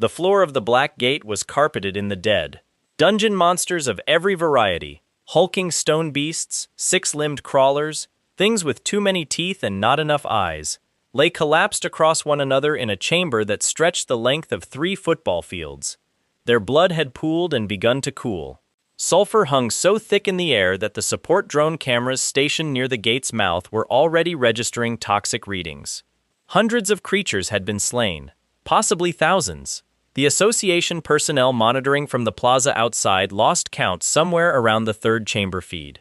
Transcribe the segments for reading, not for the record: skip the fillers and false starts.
The floor of the Black Gate was carpeted in the dead. Dungeon monsters of every variety, hulking stone beasts, six-limbed crawlers, things with too many teeth and not enough eyes, lay collapsed across one another in a chamber that stretched the length of 3 football fields. Their blood had pooled and begun to cool. Sulfur hung so thick in the air that the support drone cameras stationed near the gate's mouth were already registering toxic readings. Hundreds of creatures had been slain, possibly thousands. The association personnel monitoring from the plaza outside lost count somewhere around the 3rd chamber feed.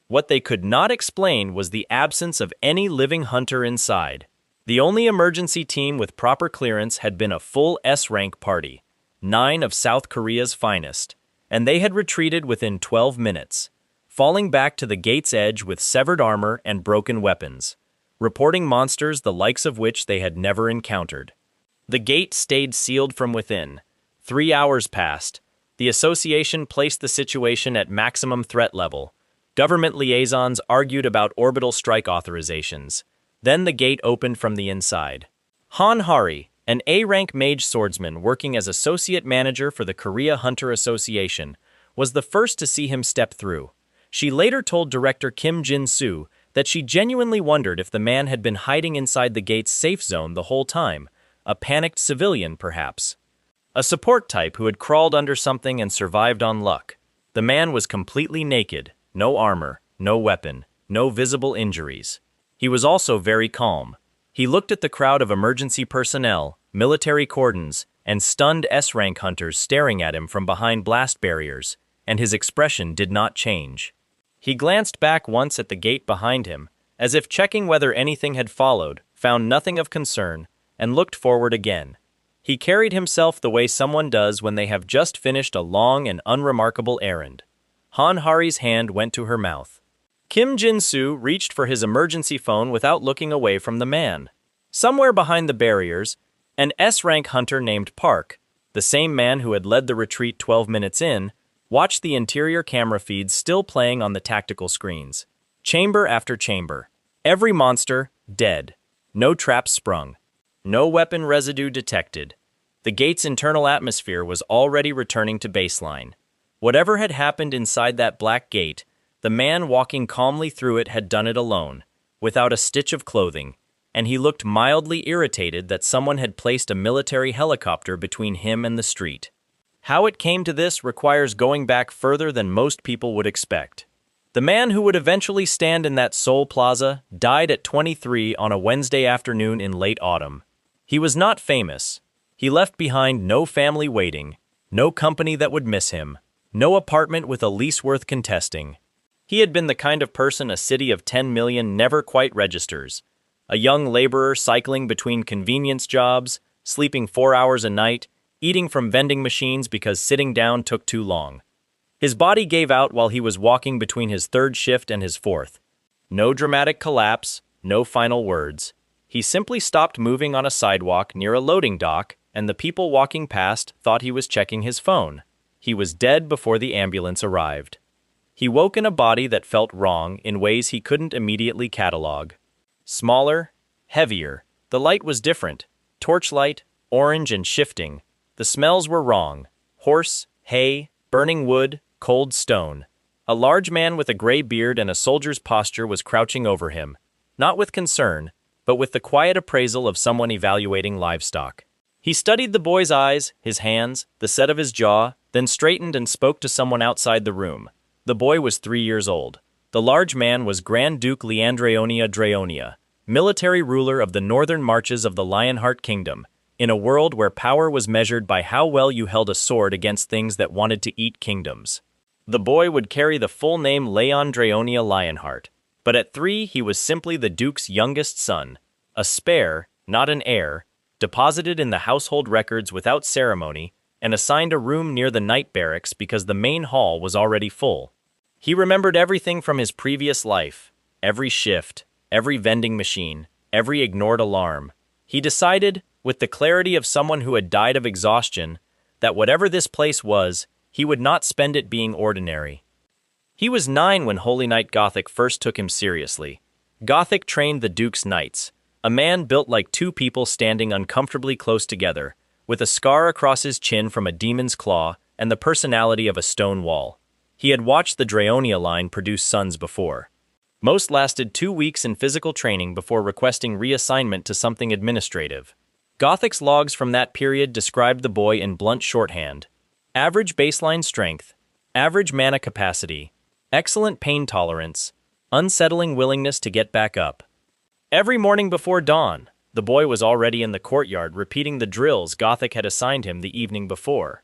What they could not explain was the absence of any living hunter inside. The only emergency team with proper clearance had been a full S-rank party, 9 of South Korea's finest, and they had retreated within 12 minutes, falling back to the gate's edge with severed armor and broken weapons, reporting monsters the likes of which they had never encountered. The gate stayed sealed from within. 3 hours passed. The association placed the situation at maximum threat level. Government liaisons argued about orbital strike authorizations. Then the gate opened from the inside. Han Hari, an A-rank mage swordsman working as associate manager for the Korea Hunter Association, was the first to see him step through. She later told director Kim Jin-soo that she genuinely wondered if the man had been hiding inside the gate's safe zone the whole time, a panicked civilian perhaps. A support type who had crawled under something and survived on luck. The man was completely naked, no armor, no weapon, no visible injuries. He was also very calm. He looked at the crowd of emergency personnel, military cordons, and stunned S-rank hunters staring at him from behind blast barriers, and his expression did not change. He glanced back once at the gate behind him, as if checking whether anything had followed, found nothing of concern, and looked forward again. He carried himself the way someone does when they have just finished a long and unremarkable errand. Han Hari's hand went to her mouth. Kim Jin-soo reached for his emergency phone without looking away from the man. Somewhere behind the barriers, an S-rank hunter named Park, the same man who had led the retreat 12 minutes in, watched the interior camera feeds still playing on the tactical screens. Chamber after chamber. Every monster, dead. No traps sprung. No weapon residue detected. The gate's internal atmosphere was already returning to baseline. Whatever had happened inside that black gate, the man walking calmly through it had done it alone, without a stitch of clothing, and he looked mildly irritated that someone had placed a military helicopter between him and the street. How it came to this requires going back further than most people would expect. The man who would eventually stand in that Seoul plaza died at 23 on a Wednesday afternoon in late autumn. He was not famous. He left behind no family waiting, no company that would miss him, no apartment with a lease worth contesting. He had been the kind of person a city of 10 million never quite registers. A young laborer cycling between convenience jobs, sleeping 4 hours a night, eating from vending machines because sitting down took too long. His body gave out while he was walking between his 3rd shift and his 4th. No dramatic collapse, no final words. He simply stopped moving on a sidewalk near a loading dock, and the people walking past thought he was checking his phone. He was dead before the ambulance arrived. He woke in a body that felt wrong in ways he couldn't immediately catalog. Smaller, heavier. The light was different. Torchlight, orange and shifting. The smells were wrong. Horse, hay, burning wood, cold stone. A large man with a gray beard and a soldier's posture was crouching over him, not with concern, but with the quiet appraisal of someone evaluating livestock. He studied the boy's eyes, his hands, the set of his jaw, then straightened and spoke to someone outside the room. The boy was 3 years old. The large man was Grand Duke Leon Draonia, military ruler of the northern marches of the Lionheart Kingdom, in a world where power was measured by how well you held a sword against things that wanted to eat kingdoms. The boy would carry the full name Leon Draonia Lionheart, but at 3 he was simply the Duke's youngest son, a spare, not an heir, deposited in the household records without ceremony, and assigned a room near the night barracks because the main hall was already full. He remembered everything from his previous life, every shift, every vending machine, every ignored alarm. He decided, with the clarity of someone who had died of exhaustion, that whatever this place was, he would not spend it being ordinary. He was 9 when Holy Knight Gothic first took him seriously. Gothic trained the Duke's knights, a man built like 2 people standing uncomfortably close together, with a scar across his chin from a demon's claw and the personality of a stone wall. He had watched the Draonia line produce sons before. Most lasted 2 weeks in physical training before requesting reassignment to something administrative. Gothic's logs from that period described the boy in blunt shorthand. Average baseline strength, average mana capacity, excellent pain tolerance, unsettling willingness to get back up. Every morning before dawn, the boy was already in the courtyard repeating the drills Gothic had assigned him the evening before.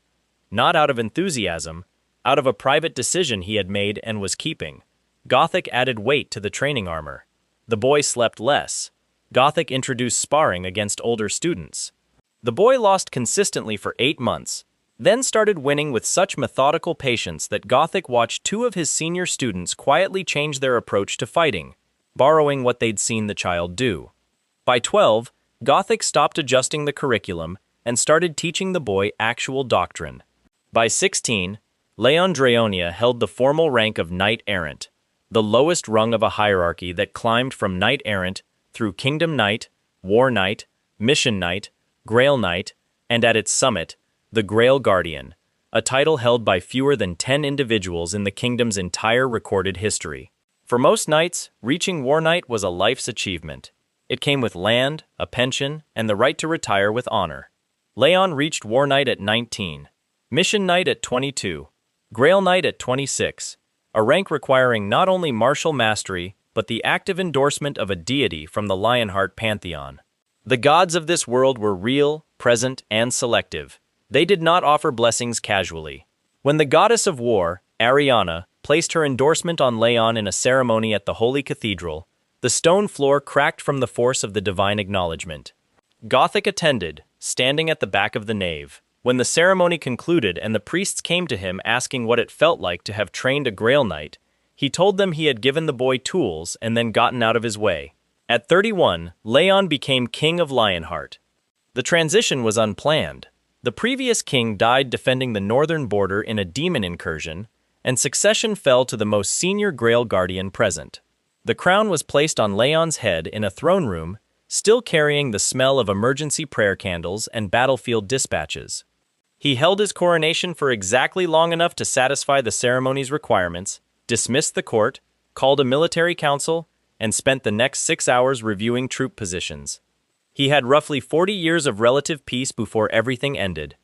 Not out of enthusiasm, out of a private decision he had made and was keeping. Gothic added weight to the training armor. The boy slept less. Gothic introduced sparring against older students. The boy lost consistently for 8 months, then started winning with such methodical patience that Gothic watched 2 of his senior students quietly change their approach to fighting, borrowing what they'd seen the child do. By 12, Gothic stopped adjusting the curriculum and started teaching the boy actual doctrine. By 16, Leon Draonia held the formal rank of Knight-Errant, the lowest rung of a hierarchy that climbed from Knight-Errant through Kingdom Knight, War Knight, Mission Knight, Grail Knight, and at its summit, the Grail Guardian, a title held by fewer than 10 individuals in the kingdom's entire recorded history. For most knights, reaching War Knight was a life's achievement. It came with land, a pension, and the right to retire with honor. Leon reached War Knight at 19, Mission Knight at 22, Grail Knight at 26, a rank requiring not only martial mastery, but the active endorsement of a deity from the Lionheart pantheon. The gods of this world were real, present, and selective. They did not offer blessings casually. When the goddess of war, Ariana, placed her endorsement on Leon in a ceremony at the Holy Cathedral, the stone floor cracked from the force of the divine acknowledgement. Gothic attended, standing at the back of the nave. When the ceremony concluded and the priests came to him asking what it felt like to have trained a Grail Knight, he told them he had given the boy tools and then gotten out of his way. At 31, Leon became King of Lionheart. The transition was unplanned. The previous king died defending the northern border in a demon incursion, and succession fell to the most senior Grail Guardian present. The crown was placed on Leon's head in a throne room, still carrying the smell of emergency prayer candles and battlefield dispatches. He held his coronation for exactly long enough to satisfy the ceremony's requirements, dismissed the court, called a military council, and spent the next 6 hours reviewing troop positions. He had roughly 40 years of relative peace before everything ended.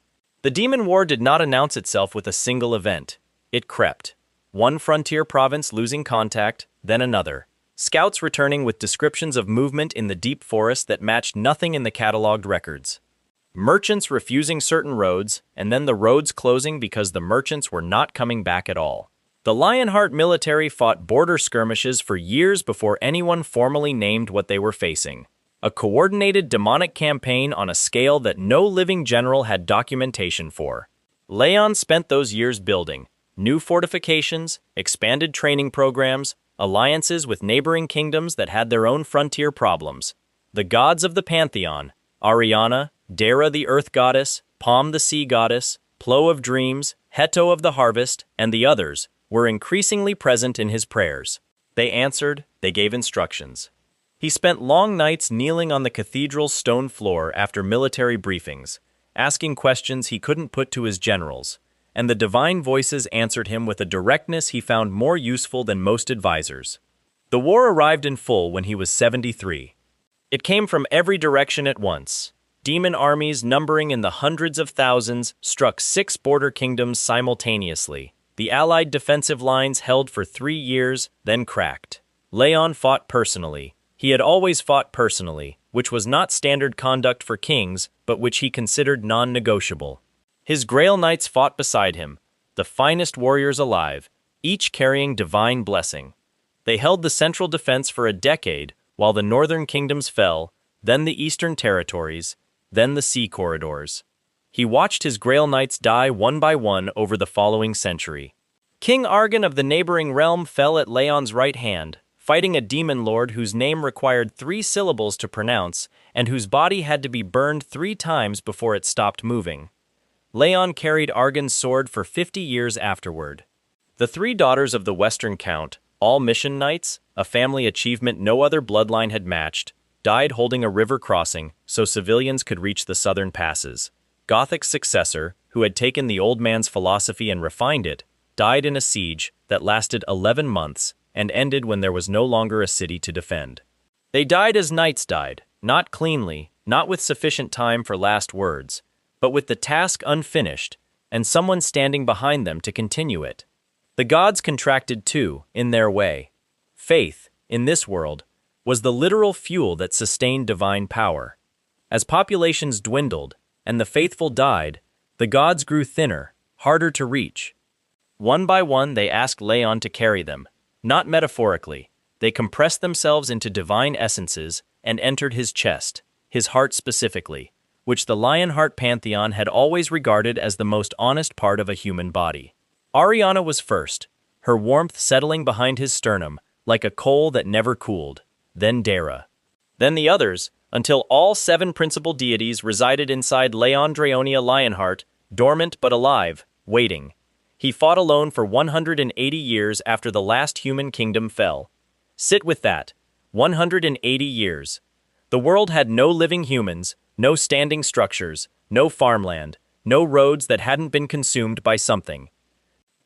The Demon War did not announce itself with a single event. It crept. One frontier province losing contact, then another. Scouts returning with descriptions of movement in the deep forest that matched nothing in the catalogued records. Merchants refusing certain roads, and then the roads closing because the merchants were not coming back at all. The Lionheart military fought border skirmishes for years before anyone formally named what they were facing. A coordinated demonic campaign on a scale that no living general had documentation for. Leon spent those years building new fortifications, expanded training programs, alliances with neighboring kingdoms that had their own frontier problems. The gods of the pantheon, Ariana, Dara the earth goddess, Palm the sea goddess, Plo of dreams, Heto of the harvest, and the others, were increasingly present in his prayers. They answered, they gave instructions. He spent long nights kneeling on the cathedral's stone floor after military briefings, asking questions he couldn't put to his generals, and the divine voices answered him with a directness he found more useful than most advisors. The war arrived in full when he was 73. It came from every direction at once. Demon armies numbering in the hundreds of thousands struck 6 border kingdoms simultaneously. The Allied defensive lines held for 3 years, then cracked. Leon fought personally. He had always fought personally, which was not standard conduct for kings, but which he considered non-negotiable. His Grail Knights fought beside him, the finest warriors alive, each carrying divine blessing. They held the central defense for a decade, while the northern kingdoms fell, then the eastern territories, then the sea corridors. He watched his Grail Knights die one by one over the following century. King Argon of the neighboring realm fell at Leon's right hand, fighting a demon lord whose name required 3 syllables to pronounce and whose body had to be burned 3 times before it stopped moving. Leon carried Argon's sword for 50 years afterward. The 3 daughters of the Western Count, all mission knights, a family achievement no other bloodline had matched, died holding a river crossing so civilians could reach the southern passes. Gothic's successor, who had taken the old man's philosophy and refined it, died in a siege that lasted 11 months and ended when there was no longer a city to defend. They died as knights died, not cleanly, not with sufficient time for last words, but with the task unfinished and someone standing behind them to continue it. The gods contracted too, in their way. Faith, in this world, was the literal fuel that sustained divine power. As populations dwindled and the faithful died, the gods grew thinner, harder to reach. One by one they asked Leon to carry them. Not metaphorically, they compressed themselves into divine essences and entered his chest, his heart specifically, which the Lionheart pantheon had always regarded as the most honest part of a human body. Ariana was first, her warmth settling behind his sternum like a coal that never cooled, then Dara. Then the others, until all 7 principal deities resided inside Leon Draonia Lionheart, dormant but alive, waiting. He fought alone for 180 years after the last human kingdom fell. Sit with that. 180 years. The world had no living humans, no standing structures, no farmland, no roads that hadn't been consumed by something.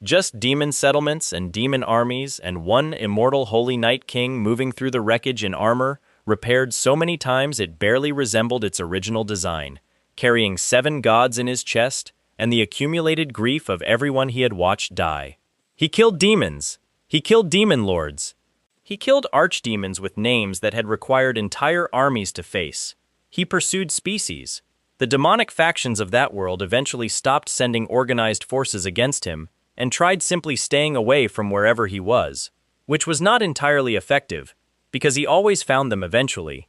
Just demon settlements and demon armies and one immortal holy night king moving through the wreckage in armor, repaired so many times it barely resembled its original design, carrying 7 gods in his chest and the accumulated grief of everyone he had watched die. He killed demons. He killed demon lords. He killed archdemons with names that had required entire armies to face. He pursued species. The demonic factions of that world eventually stopped sending organized forces against him and tried simply staying away from wherever he was, which was not entirely effective, because he always found them eventually.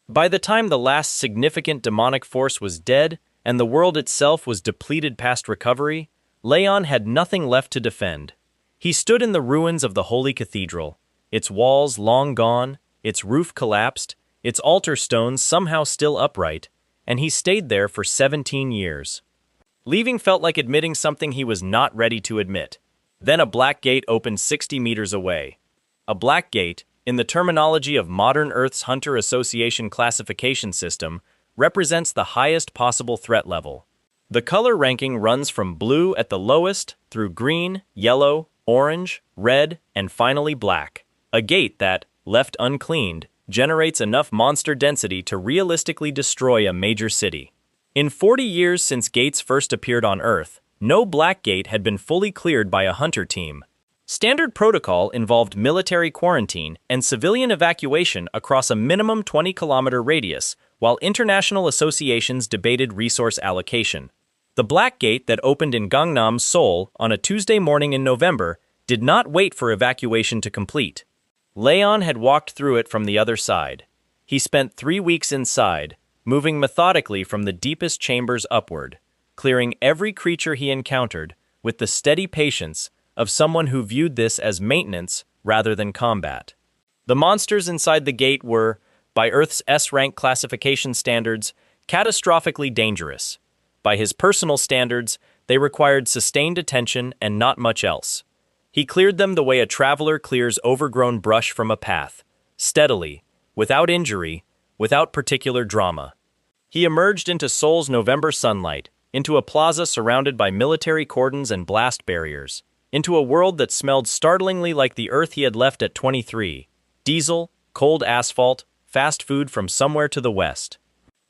By the time the last significant demonic force was dead and the world itself was depleted past recovery, Leon had nothing left to defend. He stood in the ruins of the holy cathedral, its walls long gone, its roof collapsed, its altar stones somehow still upright, and he stayed there for 17 years. Leaving felt like admitting something he was not ready to admit. Then a black gate opened 60 meters away. A black gate, in the terminology of modern Earth's Hunter Association classification system, represents the highest possible threat level. The color ranking runs from blue at the lowest through green, yellow, orange, red, and finally black. A gate that, left uncleaned, generates enough monster density to realistically destroy a major city. In 40 years since gates first appeared on Earth, no black gate had been fully cleared by a hunter team. Standard protocol involved military quarantine and civilian evacuation across a minimum 20-kilometer radius, while international associations debated resource allocation. The black gate that opened in Gangnam, Seoul, on a Tuesday morning in November did not wait for evacuation to complete. Leon had walked through it from the other side. He spent 3 weeks inside, moving methodically from the deepest chambers upward, clearing every creature he encountered with the steady patience of someone who viewed this as maintenance rather than combat. The monsters inside the gate were, by Earth's S-rank classification standards, catastrophically dangerous. By his personal standards, they required sustained attention and not much else. He cleared them the way a traveler clears overgrown brush from a path, steadily, without injury, without particular drama. He emerged into Seoul's November sunlight, into a plaza surrounded by military cordons and blast barriers, into a world that smelled startlingly like the Earth he had left at 23, diesel, cold asphalt, fast food from somewhere to the west.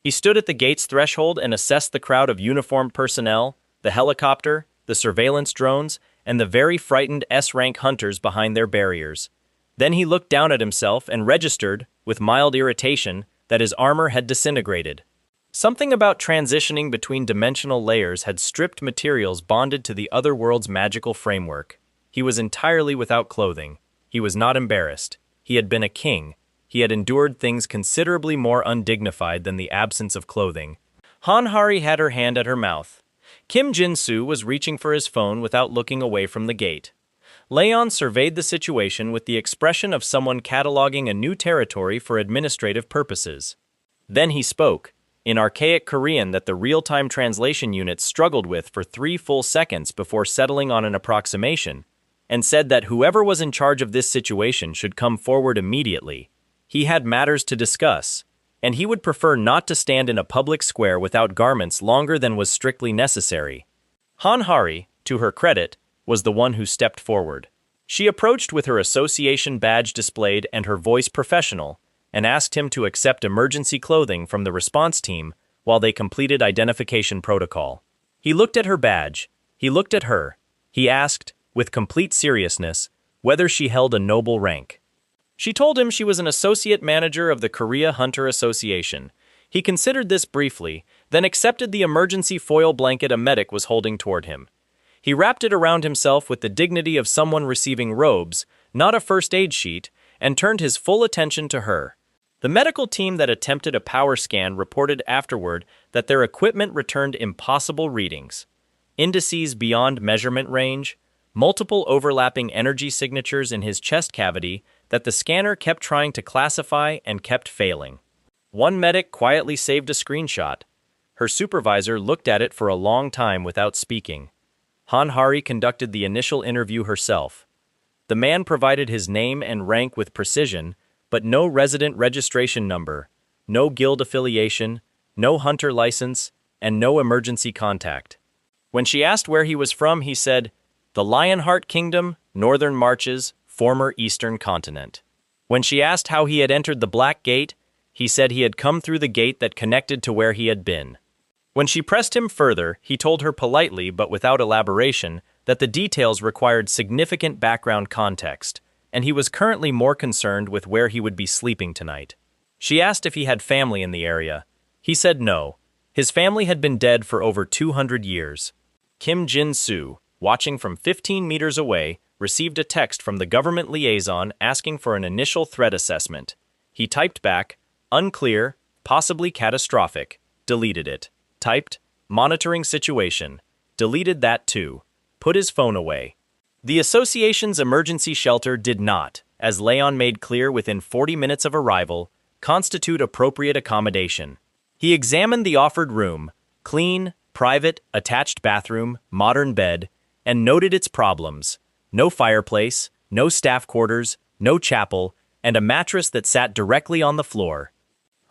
He stood at the gate's threshold and assessed the crowd of uniformed personnel, the helicopter, the surveillance drones, and the very frightened S-rank hunters behind their barriers. Then he looked down at himself and registered, with mild irritation, that his armor had disintegrated. Something about transitioning between dimensional layers had stripped materials bonded to the other world's magical framework. He was entirely without clothing. He was not embarrassed. He had been a king. He had endured things considerably more undignified than the absence of clothing. Hanhari had her hand at her mouth. Kim Jin-soo was reaching for his phone without looking away from the gate. Leon surveyed the situation with the expression of someone cataloging a new territory for administrative purposes. Then he spoke, in archaic Korean that the real-time translation unit struggled with for 3 full seconds before settling on an approximation, and said that whoever was in charge of this situation should come forward immediately. He had matters to discuss. and he would prefer not to stand in a public square without garments longer than was strictly necessary. Hanhari, to her credit, was the one who stepped forward. She approached with her association badge displayed and her voice professional, and asked him to accept emergency clothing from the response team while they completed identification protocol. He looked at her badge. He looked at her. He asked, with complete seriousness, whether she held a noble rank. She told him she was an associate manager of the Korea Hunter Association. He considered this briefly, then accepted the emergency foil blanket a medic was holding toward him. He wrapped it around himself with the dignity of someone receiving robes, not a first aid sheet, and turned his full attention to her. The medical team that attempted a power scan reported afterward that their equipment returned impossible readings. Indices beyond measurement range, multiple overlapping energy signatures in his chest cavity that the scanner kept trying to classify and kept failing. One medic quietly saved a screenshot. Her supervisor looked at it for a long time without speaking. Hanhari conducted the initial interview herself. The man provided his name and rank with precision, but no resident registration number, no guild affiliation, no hunter license, and no emergency contact. When she asked where he was from, he said, "The Lionheart Kingdom, Northern Marches, former Eastern Continent." When she asked how he had entered the Black Gate, he said he had come through the gate that connected to where he had been. When she pressed him further, he told her politely but without elaboration that the details required significant background context, and he was currently more concerned with where he would be sleeping tonight. She asked if he had family in the area. He said no. His family had been dead for over 200 years. Kim Jin-soo, watching from 15 meters away, received a text from the government liaison asking for an initial threat assessment. He typed back, "Unclear, possibly catastrophic," deleted it. Typed, "Monitoring situation," deleted that too. Put his phone away. The association's emergency shelter did not, as Leon made clear within 40 minutes of arrival, constitute appropriate accommodation. He examined the offered room, clean, private, attached bathroom, modern bed, and noted its problems. No fireplace, no staff quarters, no chapel, and a mattress that sat directly on the floor.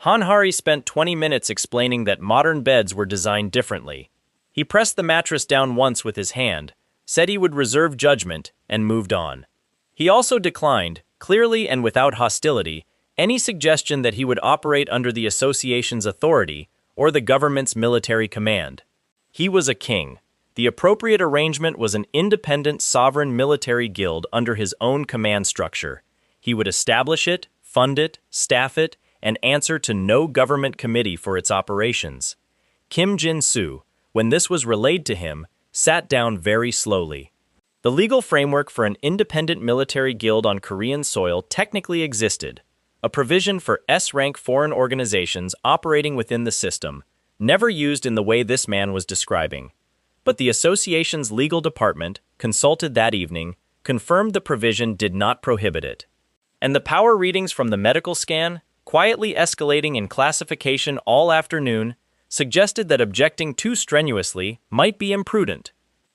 Hanhari spent 20 minutes explaining that modern beds were designed differently. He pressed the mattress down once with his hand, said he would reserve judgment, and moved on. He also declined, clearly and without hostility, any suggestion that he would operate under the association's authority or the government's military command. He was a king. The appropriate arrangement was an independent sovereign military guild under his own command structure. He would establish it, fund it, staff it, and answer to no government committee for its operations. Kim Jin-soo, when this was relayed to him, sat down very slowly. The legal framework for an independent military guild on Korean soil technically existed, a provision for S-rank foreign organizations operating within the system, never used in the way this man was describing. But the association's legal department, consulted that evening, confirmed the provision did not prohibit it. And the power readings from the medical scan, quietly escalating in classification all afternoon, suggested that objecting too strenuously might be imprudent.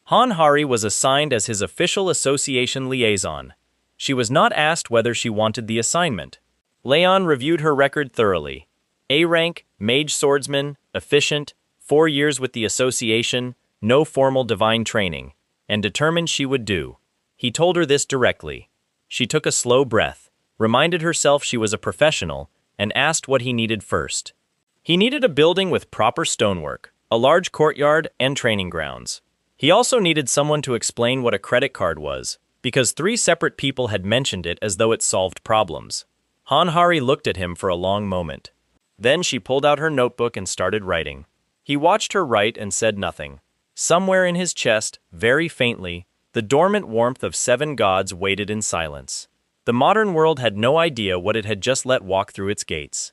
Hanhari was assigned as his official association liaison. She was not asked whether she wanted the assignment. Leon reviewed her record thoroughly. A rank, mage swordsman, efficient, 4 years with the association, no formal divine training, and determined she would do. He told her this directly. She took a slow breath, reminded herself she was a professional, and asked what he needed first. He needed a building with proper stonework, a large courtyard, and training grounds. He also needed someone to explain what a credit card was, because 3 separate people had mentioned it as though it solved problems. Hanhari looked at him for a long moment. Then she pulled out her notebook and started writing. He watched her write and said nothing. Somewhere in his chest, very faintly, the dormant warmth of 7 gods waited in silence. The modern world had no idea what it had just let walk through its gates.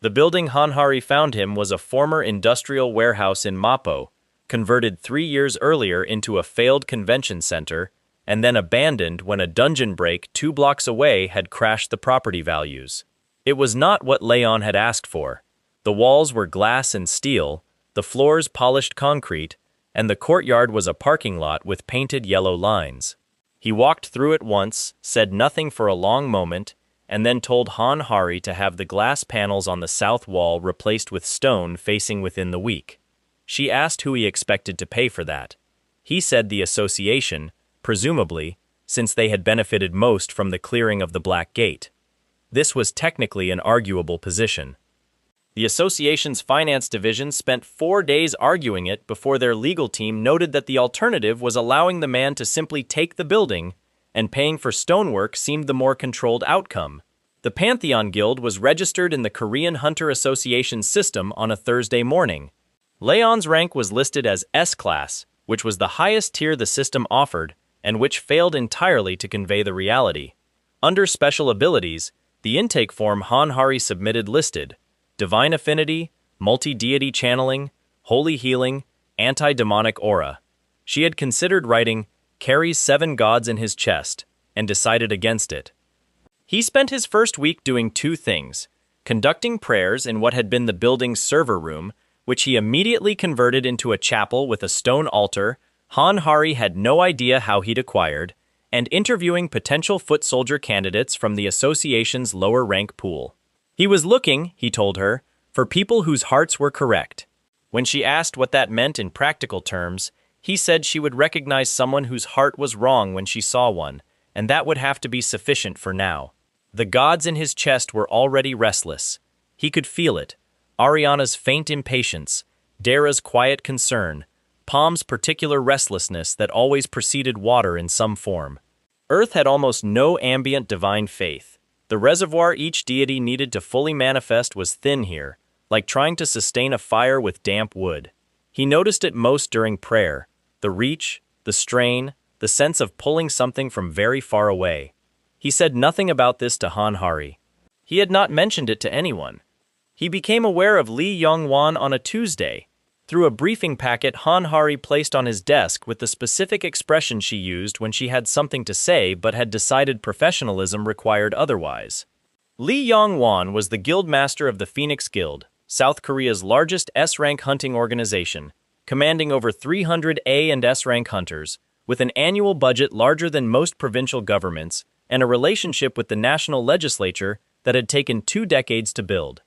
The building Hanhari found him was a former industrial warehouse in Mapo, converted 3 years earlier into a failed convention center, and then abandoned when a dungeon break 2 blocks away had crashed the property values. It was not what Leon had asked for. The walls were glass and steel, the floors polished concrete, and the courtyard was a parking lot with painted yellow lines. He walked through it once, said nothing for a long moment, and then told Han Hari to have the glass panels on the south wall replaced with stone facing within the week. She asked who he expected to pay for that. He said the association, presumably, since they had benefited most from the clearing of the Black Gate. This was technically an arguable position. The association's finance division spent 4 days arguing it before their legal team noted that the alternative was allowing the man to simply take the building, and paying for stonework seemed the more controlled outcome. The Pantheon Guild was registered in the Korean Hunter Association's system on a Thursday morning. Leon's rank was listed as S-Class, which was the highest tier the system offered, and which failed entirely to convey the reality. Under Special Abilities, the intake form Han Hari submitted listed Divine Affinity, Multi-Deity Channeling, Holy Healing, Anti-Demonic Aura. She had considered writing, carries 7 gods in his chest, and decided against it. He spent his first week doing 2 things, conducting prayers in what had been the building's server room, which he immediately converted into a chapel with a stone altar Han Hari had no idea how he'd acquired, and interviewing potential foot soldier candidates from the association's lower rank pool. He was looking, he told her, for people whose hearts were correct. When she asked what that meant in practical terms, he said she would recognize someone whose heart was wrong when she saw one, and that would have to be sufficient for now. The gods in his chest were already restless. He could feel it. Ariana's faint impatience, Dara's quiet concern, Palm's particular restlessness that always preceded water in some form. Earth had almost no ambient divine faith. The reservoir each deity needed to fully manifest was thin here, like trying to sustain a fire with damp wood. He noticed it most during prayer, the reach, the strain, the sense of pulling something from very far away. He said nothing about this to Han Hari. He had not mentioned it to anyone. He became aware of Lee Yong-won on a Tuesday, through a briefing packet Han Hari placed on his desk with the specific expression she used when she had something to say but had decided professionalism required otherwise. Lee Yong-won was the guildmaster of the Phoenix Guild, South Korea's largest S-rank hunting organization, commanding over 300 A and S-rank hunters, with an annual budget larger than most provincial governments and a relationship with the national legislature that had taken 2 decades to build.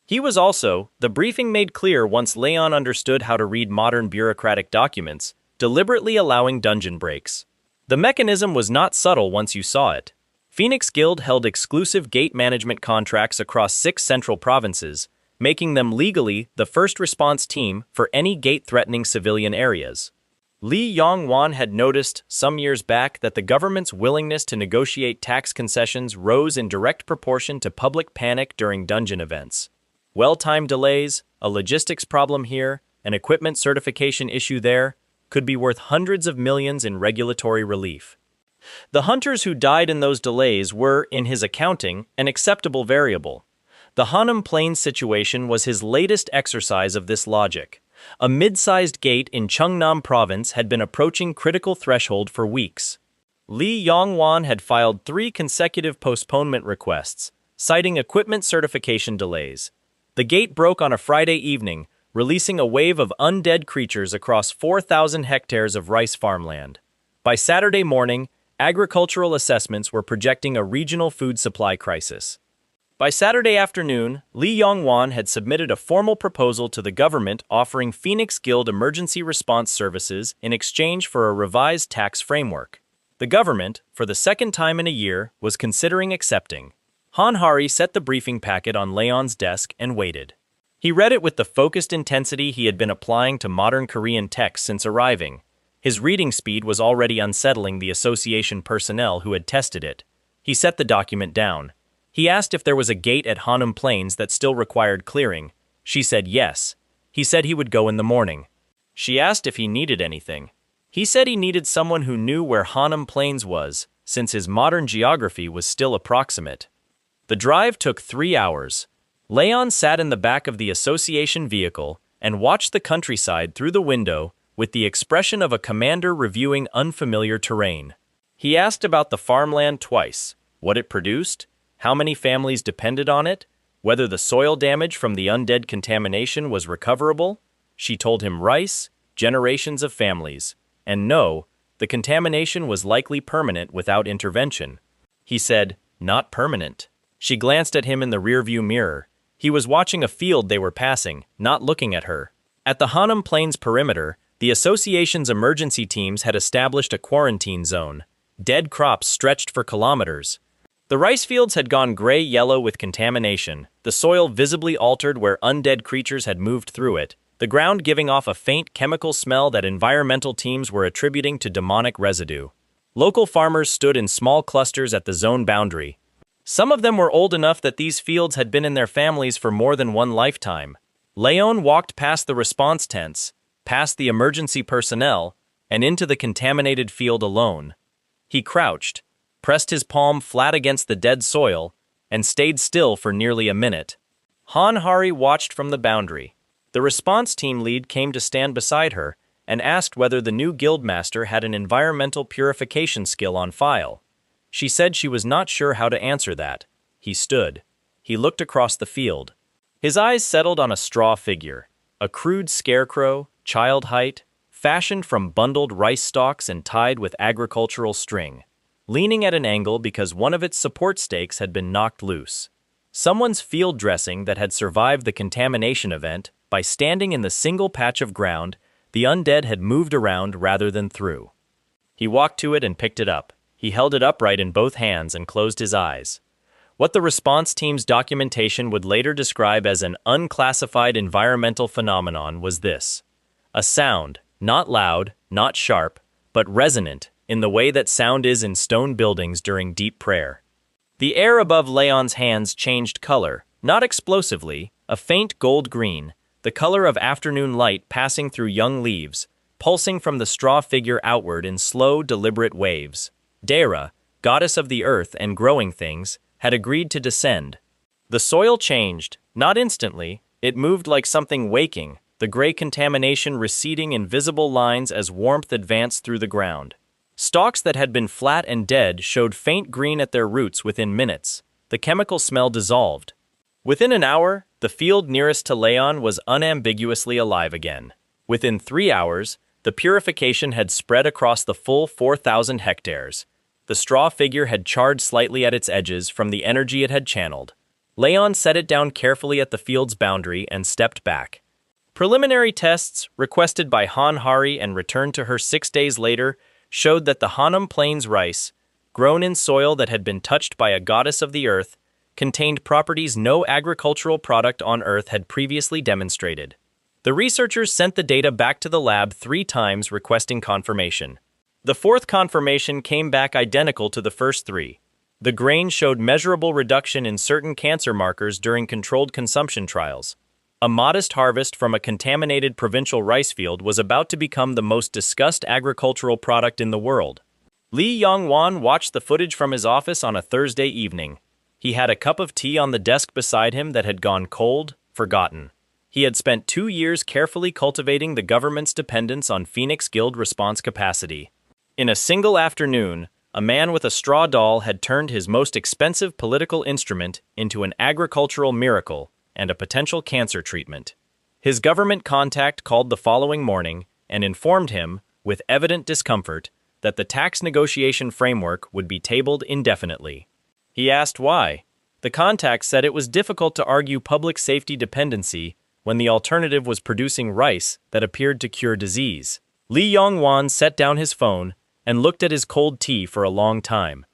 He was also, the briefing made clear once Leon understood how to read modern bureaucratic documents, deliberately allowing dungeon breaks. The mechanism was not subtle once you saw it. Phoenix Guild held exclusive gate management contracts across 6 central provinces, making them legally the first response team for any gate-threatening civilian areas. Lee Yong-won had noticed some years back that the government's willingness to negotiate tax concessions rose in direct proportion to public panic during dungeon events. Well-timed delays, a logistics problem here, an equipment certification issue there, could be worth hundreds of millions in regulatory relief. The hunters who died in those delays were, in his accounting, an acceptable variable. The Hanam Plains situation was his latest exercise of this logic. A mid-sized gate in Cheongnam Province had been approaching critical threshold for weeks. Lee Yong-won had filed 3 consecutive postponement requests, citing equipment certification delays. The gate broke on a Friday evening, releasing a wave of undead creatures across 4,000 hectares of rice farmland. By Saturday morning, agricultural assessments were projecting a regional food supply crisis. By Saturday afternoon, Lee Yong-won had submitted a formal proposal to the government offering Phoenix Guild emergency response services in exchange for a revised tax framework. The government, for the second time in a year, was considering accepting. Han Hari set the briefing packet on Leon's desk and waited. He read it with the focused intensity he had been applying to modern Korean text since arriving. His reading speed was already unsettling the association personnel who had tested it. He set the document down. He asked if there was a gate at Hanam Plains that still required clearing. She said yes. He said he would go in the morning. She asked if he needed anything. He said he needed someone who knew where Hanam Plains was, since his modern geography was still approximate. The drive took 3 hours. Leon sat in the back of the association vehicle and watched the countryside through the window with the expression of a commander reviewing unfamiliar terrain. He asked about the farmland twice, what it produced, how many families depended on it, whether the soil damage from the undead contamination was recoverable. She told him rice, generations of families, and no, the contamination was likely permanent without intervention. He said, not permanent. She glanced at him in the rearview mirror. He was watching a field they were passing, not looking at her. At the Hanam Plains perimeter, the association's emergency teams had established a quarantine zone. Dead crops stretched for kilometers. The rice fields had gone gray-yellow with contamination, the soil visibly altered where undead creatures had moved through it, the ground giving off a faint chemical smell that environmental teams were attributing to demonic residue. Local farmers stood in small clusters at the zone boundary. Some of them were old enough that these fields had been in their families for more than one lifetime. Leon walked past the response tents, past the emergency personnel, and into the contaminated field alone. He crouched, pressed his palm flat against the dead soil, and stayed still for nearly a minute. Han Hari watched from the boundary. The response team lead came to stand beside her and asked whether the new guildmaster had an environmental purification skill on file. She said she was not sure how to answer that. He stood. He looked across the field. His eyes settled on a straw figure, a crude scarecrow, child height, fashioned from bundled rice stalks and tied with agricultural string, leaning at an angle because one of its support stakes had been knocked loose. Someone's field dressing that had survived the contamination event. By standing in the single patch of ground, the undead had moved around rather than through. He walked to it and picked it up. He held it upright in both hands and closed his eyes. What the response team's documentation would later describe as an unclassified environmental phenomenon was this: a sound, not loud, not sharp, but resonant, in the way that sound is in stone buildings during deep prayer. The air above Leon's hands changed color, not explosively, a faint gold-green, the color of afternoon light passing through young leaves, pulsing from the straw figure outward in slow, deliberate waves. Dara, goddess of the earth and growing things, had agreed to descend. The soil changed, not instantly, it moved like something waking, the gray contamination receding in visible lines as warmth advanced through the ground. Stalks that had been flat and dead showed faint green at their roots within minutes. The chemical smell dissolved. Within an hour, the field nearest to Leon was unambiguously alive again. Within 3 hours, the purification had spread across the full 4,000 hectares. The straw figure had charred slightly at its edges from the energy it had channeled. Leon set it down carefully at the field's boundary and stepped back. Preliminary tests, requested by Han Hari and returned to her 6 days later, showed that the Hanam Plains rice, grown in soil that had been touched by a goddess of the earth, contained properties no agricultural product on Earth had previously demonstrated. The researchers sent the data back to the lab 3 times requesting confirmation. The 4th confirmation came back identical to the first 3. The grain showed measurable reduction in certain cancer markers during controlled consumption trials. A modest harvest from a contaminated provincial rice field was about to become the most discussed agricultural product in the world. Li Yongwan watched the footage from his office on a Thursday evening. He had a cup of tea on the desk beside him that had gone cold, forgotten. He had spent 2 years carefully cultivating the government's dependence on Phoenix Guild response capacity. In a single afternoon, a man with a straw doll had turned his most expensive political instrument into an agricultural miracle and a potential cancer treatment. His government contact called the following morning and informed him, with evident discomfort, that the tax negotiation framework would be tabled indefinitely. He asked why. The contact said it was difficult to argue public safety dependency when the alternative was producing rice that appeared to cure disease. Li Yongwan set down his phone and looked at his cold tea for a long time.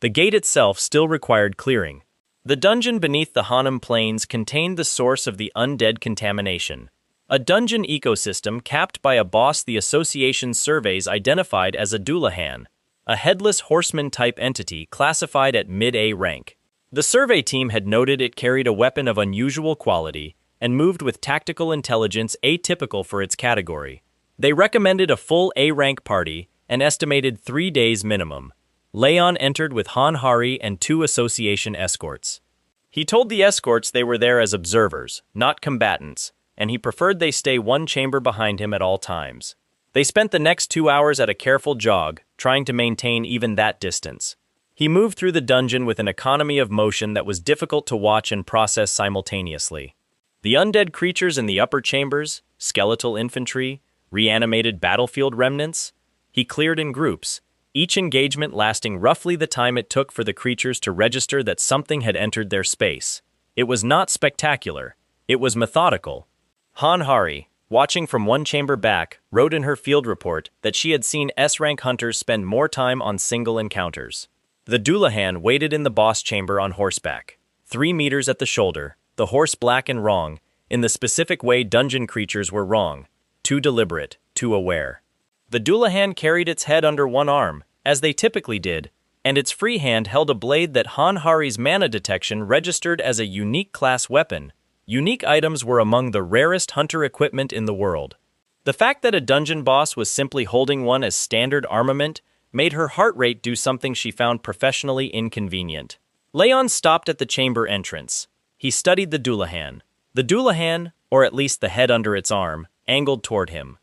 The gate itself still required clearing. The dungeon beneath the Hanam Plains contained the source of the undead contamination. A dungeon ecosystem capped by a boss the association's surveys identified as a Dullahan, a headless horseman-type entity classified at mid-A rank. The survey team had noted it carried a weapon of unusual quality and moved with tactical intelligence atypical for its category. They recommended a full A-rank party and estimated 3 days minimum. Leon entered with Han Hari and 2 association escorts. He told the escorts they were there as observers, not combatants, and he preferred they stay 1 chamber behind him at all times. They spent the next 2 hours at a careful jog, trying to maintain even that distance. He moved through the dungeon with an economy of motion that was difficult to watch and process simultaneously. The undead creatures in the upper chambers, skeletal infantry, reanimated battlefield remnants, he cleared in groups, each engagement lasting roughly the time it took for the creatures to register that something had entered their space. It was not spectacular. It was methodical. Han Hari, watching from one chamber back, wrote in her field report that she had seen S-rank hunters spend more time on single encounters. The Dullahan waited in the boss chamber on horseback, 3 meters at the shoulder, the horse black and wrong, in the specific way dungeon creatures were wrong, too deliberate, too aware. The Dullahan carried its head under one arm, as they typically did, and its free hand held a blade that Han Hari's mana detection registered as a unique class weapon. Unique items were among the rarest hunter equipment in the world. The fact that a dungeon boss was simply holding one as standard armament made her heart rate do something she found professionally inconvenient. Leon stopped at the chamber entrance. He studied the Dullahan. The Dullahan, or at least the head under its arm, angled toward him.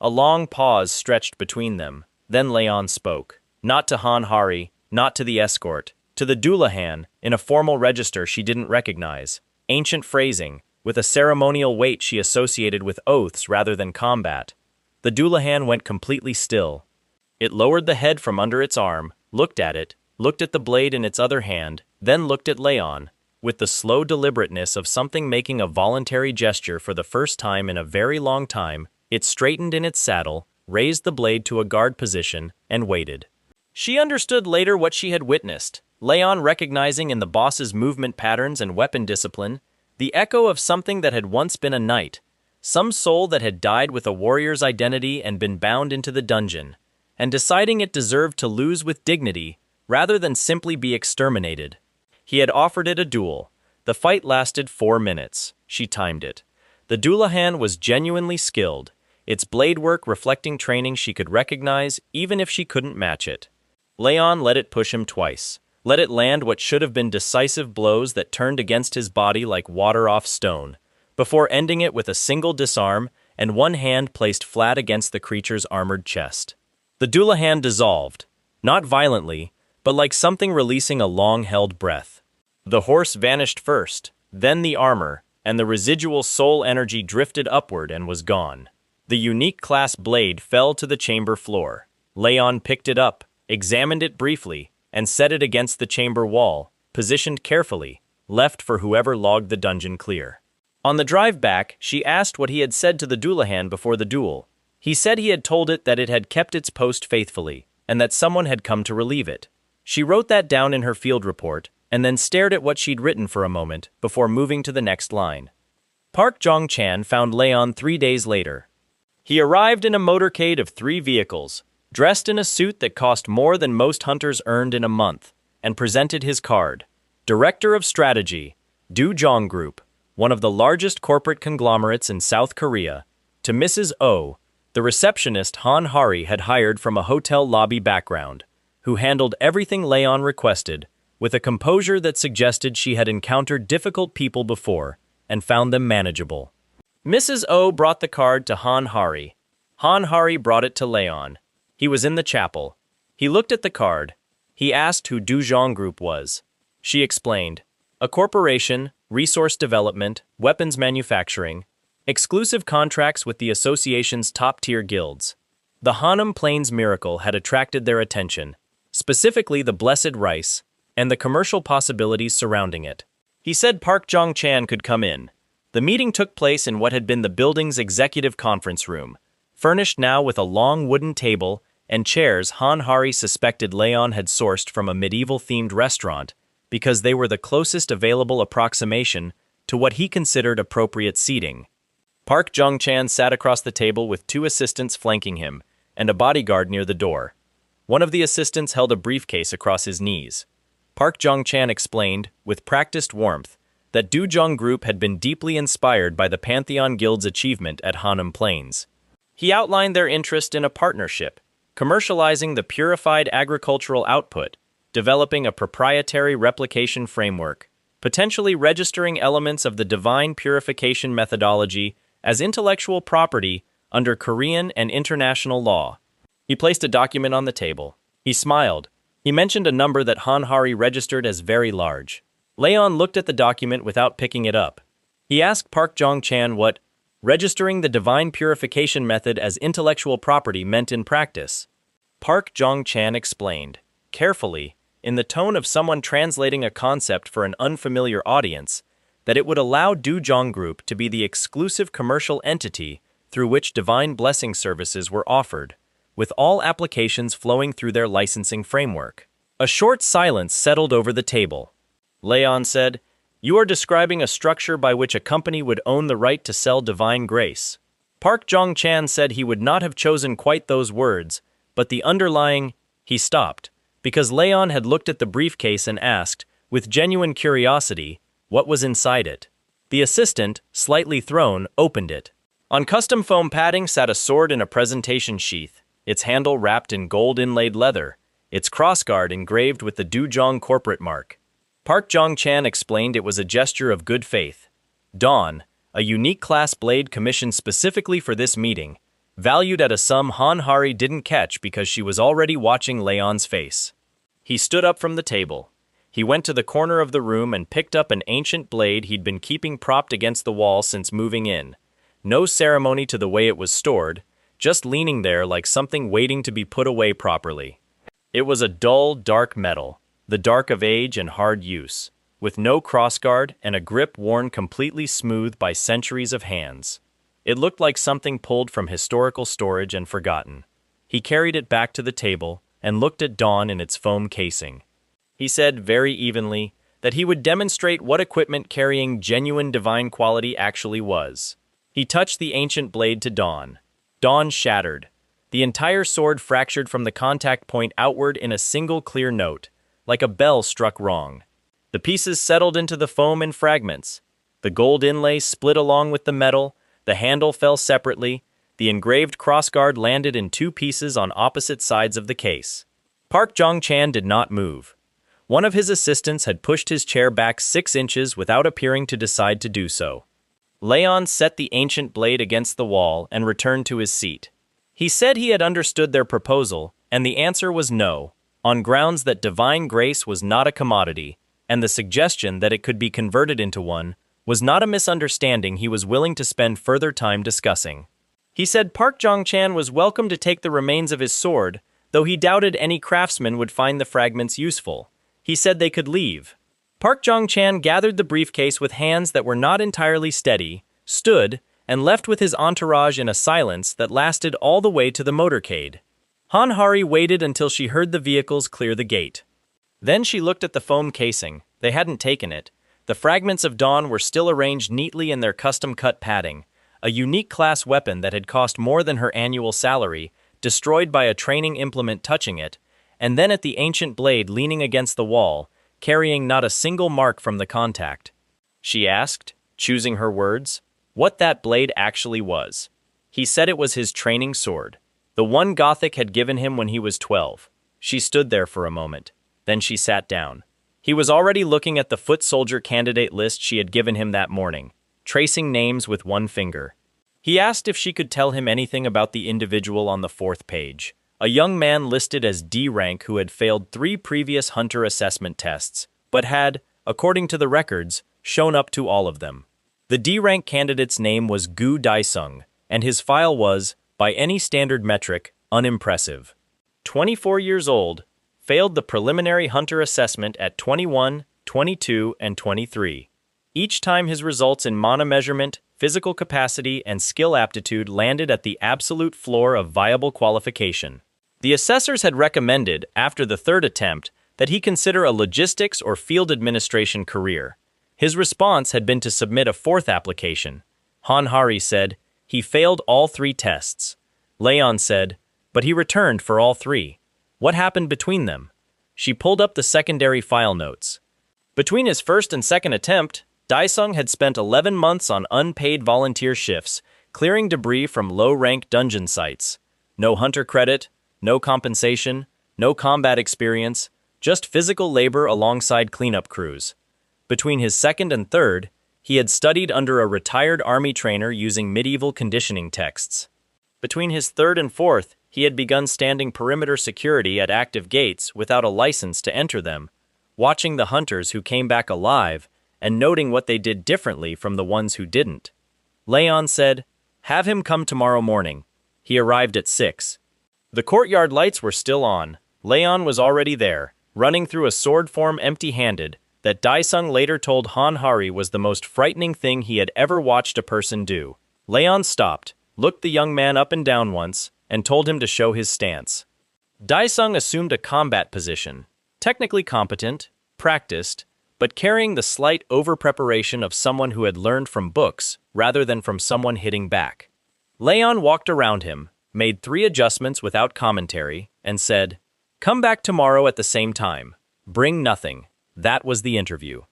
A long pause stretched between them. Then Leon spoke. Not to Han Hari, not to the escort. To the Dullahan, in a formal register she didn't recognize. Ancient phrasing, with a ceremonial weight she associated with oaths rather than combat. The Dullahan went completely still. It lowered the head from under its arm, looked at the blade in its other hand, then looked at Leon. With the slow deliberateness of something making a voluntary gesture for the first time in a very long time, it straightened in its saddle, raised the blade to a guard position, and waited. She understood later what she had witnessed, Leon recognizing in the boss's movement patterns and weapon discipline the echo of something that had once been a knight, some soul that had died with a warrior's identity and been bound into the dungeon, and deciding it deserved to lose with dignity rather than simply be exterminated. He had offered it a duel. The fight lasted 4 minutes. She timed it. The Dullahan was genuinely skilled, its blade work reflecting training she could recognize even if she couldn't match it. Leon let it push him twice. Let it land what should have been decisive blows that turned against his body like water off stone, before ending it with a single disarm and one hand placed flat against the creature's armored chest. The Dullahan dissolved, not violently, but like something releasing a long-held breath. The horse vanished first, then the armor, and the residual soul energy drifted upward and was gone. The unique class blade fell to the chamber floor. Leon picked it up, examined it briefly, and set it against the chamber wall, positioned carefully, left for whoever logged the dungeon clear. On the drive back, she asked what he had said to the Dullahan before the duel. He said he had told it that it had kept its post faithfully, and that someone had come to relieve it. She wrote that down in her field report, and then stared at what she'd written for a moment before moving to the next line. Park Jong-chan found Leon 3 days later. He arrived in a motorcade of 3 vehicles, dressed in a suit that cost more than most hunters earned in a month, and presented his card. Director of Strategy, Dujong Group, one of the largest corporate conglomerates in South Korea, to Mrs. Oh, the receptionist Han Hari had hired from a hotel lobby background, who handled everything Leon requested, with a composure that suggested she had encountered difficult people before and found them manageable. Mrs. O brought the card to Han Hari. Han Hari brought it to Leon. He was in the chapel. He looked at the card. He asked who Dujong Group was. She explained. A corporation, resource development, weapons manufacturing, exclusive contracts with the association's top-tier guilds. The Hanam Plains miracle had attracted their attention, specifically the blessed rice, and the commercial possibilities surrounding it. He said Park Jong-chan could come in. The meeting took place in what had been the building's executive conference room, furnished now with a long wooden table and chairs Han Hari suspected Leon had sourced from a medieval-themed restaurant because they were the closest available approximation to what he considered appropriate seating. Park Jong-chan sat across the table with 2 assistants flanking him and a bodyguard near the door. One of the assistants held a briefcase across his knees. Park Jong-chan explained, with practiced warmth, that Dujong Group had been deeply inspired by the Pantheon Guild's achievement at Hanam Plains. He outlined their interest in a partnership, commercializing the purified agricultural output, developing a proprietary replication framework, potentially registering elements of the divine purification methodology as intellectual property under Korean and international law. He placed a document on the table. He smiled. He mentioned a number that Han Hari registered as very large. Leon looked at the document without picking it up. He asked Park Jong-chan what registering the divine purification method as intellectual property meant in practice. Park Jong-chan explained, carefully, in the tone of someone translating a concept for an unfamiliar audience, that it would allow Dujong Group to be the exclusive commercial entity through which divine blessing services were offered, with all applications flowing through their licensing framework. A short silence settled over the table. Leon said, "You are describing a structure by which a company would own the right to sell divine grace." Park Jong-chan said he would not have chosen quite those words, but the underlying... He stopped, because Leon had looked at the briefcase and asked, with genuine curiosity, what was inside it. The assistant, slightly thrown, opened it. On custom foam padding sat a sword in a presentation sheath, its handle wrapped in gold-inlaid leather, its crossguard engraved with the Dujong corporate mark. Park Jong-chan explained it was a gesture of good faith. Dawn, a unique class blade commissioned specifically for this meeting, valued at a sum Han Hari didn't catch because she was already watching Leon's face. He stood up from the table. He went to the corner of the room and picked up an ancient blade he'd been keeping propped against the wall since moving in. No ceremony to the way it was stored, just leaning there like something waiting to be put away properly. It was a dull, dark metal, the dark of age and hard use, with no crossguard and a grip worn completely smooth by centuries of hands. It looked like something pulled from historical storage and forgotten. He carried it back to the table and looked at Dawn in its foam casing. He said very evenly that he would demonstrate what equipment carrying genuine divine quality actually was. He touched the ancient blade to Dawn. Dawn shattered. The entire sword fractured from the contact point outward in a single clear note, like a bell struck wrong. The pieces settled into the foam in fragments. The gold inlay split along with the metal, the handle fell separately, the engraved crossguard landed in two pieces on opposite sides of the case. Park Jong-chan did not move. One of his assistants had pushed his chair back 6 inches without appearing to decide to do so. Leon set the ancient blade against the wall and returned to his seat. He said he had understood their proposal, and the answer was no, on grounds that divine grace was not a commodity, and the suggestion that it could be converted into one was not a misunderstanding he was willing to spend further time discussing. He said Park Jong-chan was welcome to take the remains of his sword, though he doubted any craftsman would find the fragments useful. He said they could leave. Park Jong-chan gathered the briefcase with hands that were not entirely steady, stood, and left with his entourage in a silence that lasted all the way to the motorcade. Han Hari waited until she heard the vehicles clear the gate. Then she looked at the foam casing. They hadn't taken it. The fragments of Dawn were still arranged neatly in their custom-cut padding, a unique class weapon that had cost more than her annual salary, destroyed by a training implement touching it, and then at the ancient blade leaning against the wall, carrying not a single mark from the contact. She asked, choosing her words, what that blade actually was. He said it was his training sword, the one Gothic had given him when he was 12. She stood there for a moment. Then she sat down. He was already looking at the foot soldier candidate list she had given him that morning, tracing names with one finger. He asked if she could tell him anything about the individual on the 4th page, a young man listed as D rank who had failed 3 previous hunter assessment tests, but had, according to the records, shown up to all of them. The D rank candidate's name was Gu Daisung, and his file was, by any standard metric, unimpressive. 24 years old, failed the preliminary hunter assessment at 21, 22, and 23. Each time his results in mana measurement, physical capacity, and skill aptitude landed at the absolute floor of viable qualification. The assessors had recommended, after the 3rd attempt, that he consider a logistics or field administration career. His response had been to submit a 4th application. Han Hari said, he failed all 3 tests. Leon said, but he returned for all 3. What happened between them? She pulled up the secondary file notes. Between his 1st and 2nd attempt, Daisung had spent 11 months on unpaid volunteer shifts, clearing debris from low-rank dungeon sites. No hunter credit, no compensation, no combat experience, just physical labor alongside cleanup crews. Between his 2nd and 3rd, he had studied under a retired army trainer using medieval conditioning texts. Between his 3rd and 4th, he had begun standing perimeter security at active gates without a license to enter them, watching the hunters who came back alive and noting what they did differently from the ones who didn't. Leon said, have him come tomorrow morning. He arrived at 6. The courtyard lights were still on. Leon was already there, running through a sword form empty-handed, that Daisung later told Han Hari was the most frightening thing he had ever watched a person do. Leon stopped, looked the young man up and down once, and told him to show his stance. Daisung assumed a combat position, technically competent, practiced, but carrying the slight over-preparation of someone who had learned from books rather than from someone hitting back. Leon walked around him, made 3 adjustments without commentary, and said, "Come back tomorrow at the same time. Bring nothing." That was the interview.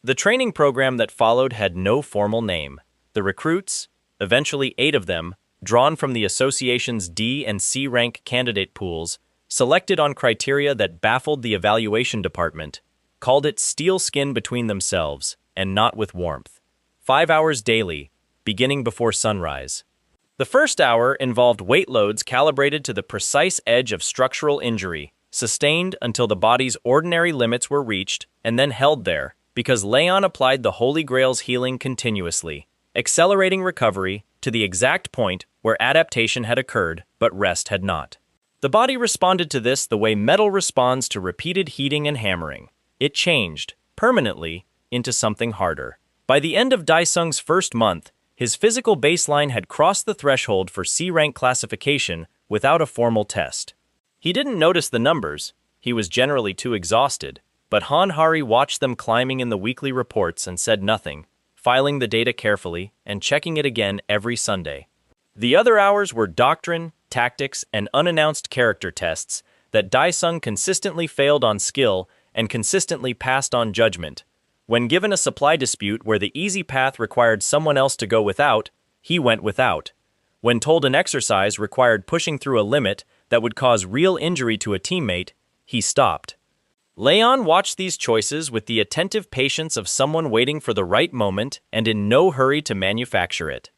The training program that followed had no formal name. The recruits, eventually 8 of them, drawn from the association's D and C rank candidate pools, selected on criteria that baffled the evaluation department, called it steel skin between themselves, and not with warmth. 5 hours daily, beginning before sunrise. The first hour involved weight loads calibrated to the precise edge of structural injury, sustained until the body's ordinary limits were reached, and then held there, because Leon applied the Holy Grail's healing continuously, accelerating recovery to the exact point where adaptation had occurred, but rest had not. The body responded to this the way metal responds to repeated heating and hammering. It changed, permanently, into something harder. By the end of Daisung's first month, his physical baseline had crossed the threshold for C-rank classification without a formal test. He didn't notice the numbers, he was generally too exhausted, but Han Hari watched them climbing in the weekly reports and said nothing, filing the data carefully and checking it again every Sunday. The other hours were doctrine, tactics, and unannounced character tests that Daisung consistently failed on skill and consistently passed on judgment. When given a supply dispute where the easy path required someone else to go without, he went without. When told an exercise required pushing through a limit that would cause real injury to a teammate, he stopped. Leon watched these choices with the attentive patience of someone waiting for the right moment and in no hurry to manufacture it.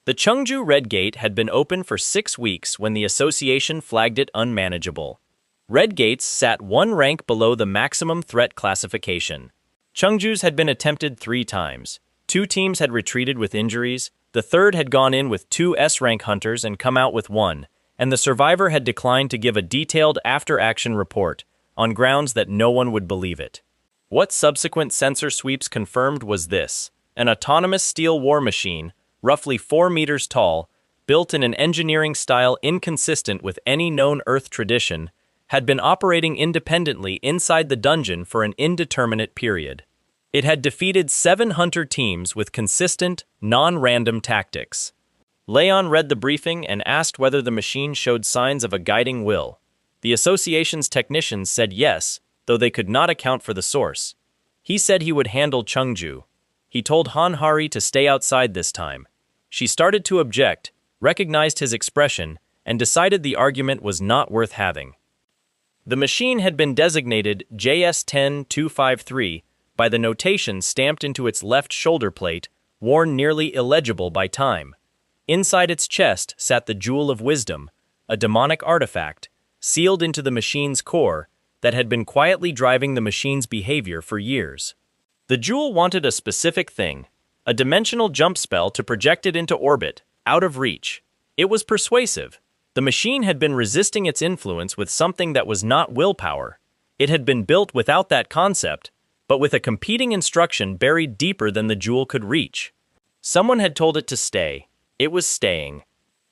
The Cheongju Red Gate had been open for 6 weeks when the association flagged it unmanageable. Red Gates sat 1 rank below the maximum threat classification. Cheongju's had been attempted 3 times. 2 teams had retreated with injuries, the third had gone in with 2 S-rank hunters and come out with 1, and the survivor had declined to give a detailed after-action report, on grounds that no one would believe it. What subsequent sensor sweeps confirmed was this: an autonomous steel war machine, roughly 4 meters tall, built in an engineering style inconsistent with any known Earth tradition, had been operating independently inside the dungeon for an indeterminate period. It had defeated 7 hunter teams with consistent, non-random tactics. Leon read the briefing and asked whether the machine showed signs of a guiding will. The association's technicians said yes, though they could not account for the source. He said he would handle Cheongju. He told Han Hari to stay outside this time. She started to object, recognized his expression, and decided the argument was not worth having. The machine had been designated JS-10-253 by the notation stamped into its left shoulder plate, worn nearly illegible by time. Inside its chest sat the Jewel of Wisdom, a demonic artifact, sealed into the machine's core, that had been quietly driving the machine's behavior for years. The Jewel wanted a specific thing, a dimensional jump spell to project it into orbit, out of reach. It was persuasive. The machine had been resisting its influence with something that was not willpower. It had been built without that concept, but with a competing instruction buried deeper than the Jewel could reach. Someone had told it to stay. It was staying.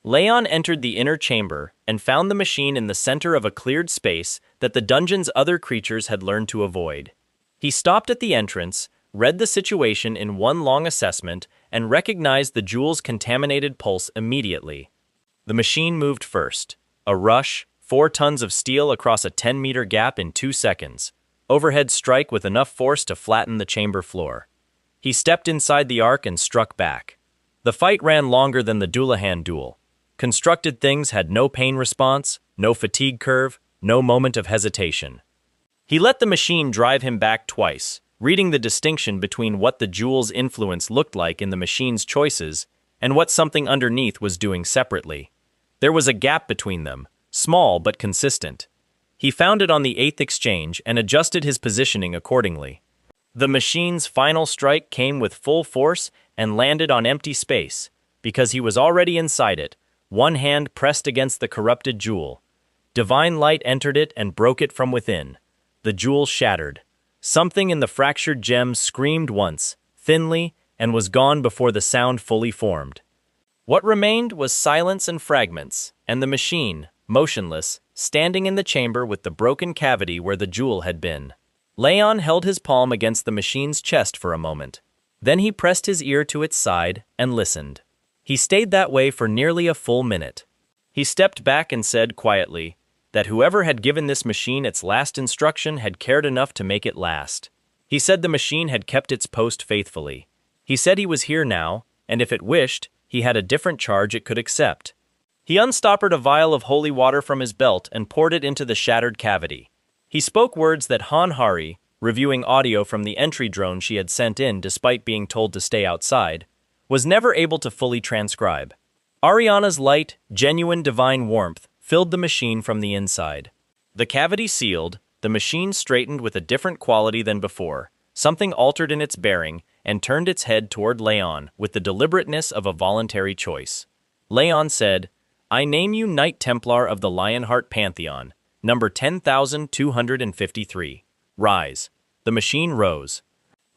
Leon entered the inner chamber and found the machine in the center of a cleared space that the dungeon's other creatures had learned to avoid. He stopped at the entrance, read the situation in one long assessment, and recognized the Jewel's contaminated pulse immediately. The machine moved first. A rush, 4 tons of steel across a 10-meter gap in 2 seconds. Overhead strike with enough force to flatten the chamber floor. He stepped inside the arc and struck back. The fight ran longer than the Dullahan duel. Constructed things had no pain response, no fatigue curve, no moment of hesitation. He let the machine drive him back twice, reading the distinction between what the Jewel's influence looked like in the machine's choices and what something underneath was doing separately. There was a gap between them, small but consistent. He found it on the 8th exchange and adjusted his positioning accordingly. The machine's final strike came with full force and landed on empty space, because he was already inside it, one hand pressed against the corrupted Jewel. Divine light entered it and broke it from within. The jewel shattered. Something in the fractured gem screamed once, thinly, and was gone before the sound fully formed. What remained was silence and fragments, and the machine, motionless, standing in the chamber with the broken cavity where the jewel had been. Leon held his palm against the machine's chest for a moment. Then he pressed his ear to its side and listened. He stayed that way for nearly a full minute. He stepped back and said quietly that whoever had given this machine its last instruction had cared enough to make it last. He said the machine had kept its post faithfully. He said he was here now, and if it wished, he had a different charge it could accept. He unstoppered a vial of holy water from his belt and poured it into the shattered cavity. He spoke words that Han Hari, reviewing audio from the entry drone she had sent in despite being told to stay outside, was never able to fully transcribe. Ariana's light, genuine divine warmth filled the machine from the inside. The cavity sealed, the machine straightened with a different quality than before. Something altered in its bearing and turned its head toward Leon with the deliberateness of a voluntary choice. Leon said, "I name you Knight Templar of the Lionheart Pantheon, number 10,253. Rise." The machine rose.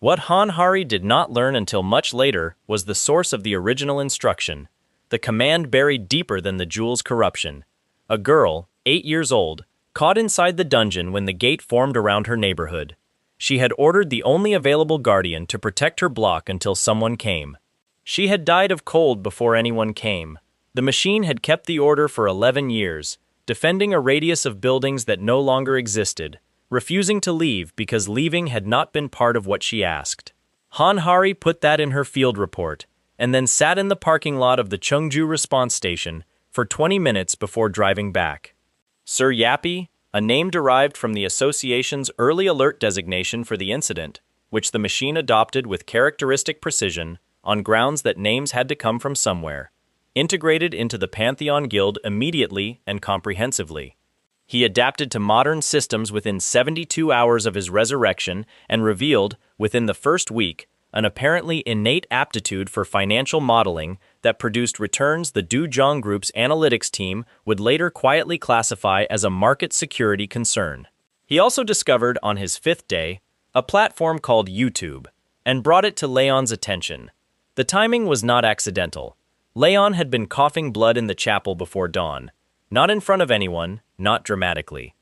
What Han Hari did not learn until much later was the source of the original instruction, the command buried deeper than the jewel's corruption. A girl, 8 years old, caught inside the dungeon when the gate formed around her neighborhood. She had ordered the only available guardian to protect her block until someone came. She had died of cold before anyone came. The machine had kept the order for 11 years, defending a radius of buildings that no longer existed, refusing to leave because leaving had not been part of what she asked. Han Hari put that in her field report, and then sat in the parking lot of the Cheongju response station for 20 minutes before driving back. Sir Yappy, a name derived from the association's early alert designation for the incident, which the machine adopted with characteristic precision on grounds that names had to come from somewhere, integrated into the Pantheon Guild immediately and comprehensively. He adapted to modern systems within 72 hours of his resurrection and revealed, within the first week, an apparently innate aptitude for financial modeling that produced returns the Dujong Group's analytics team would later quietly classify as a market security concern. He also discovered, on his 5th day, a platform called YouTube, and brought it to Leon's attention. The timing was not accidental. Leon had been coughing blood in the chapel before dawn. Not in front of anyone, not dramatically.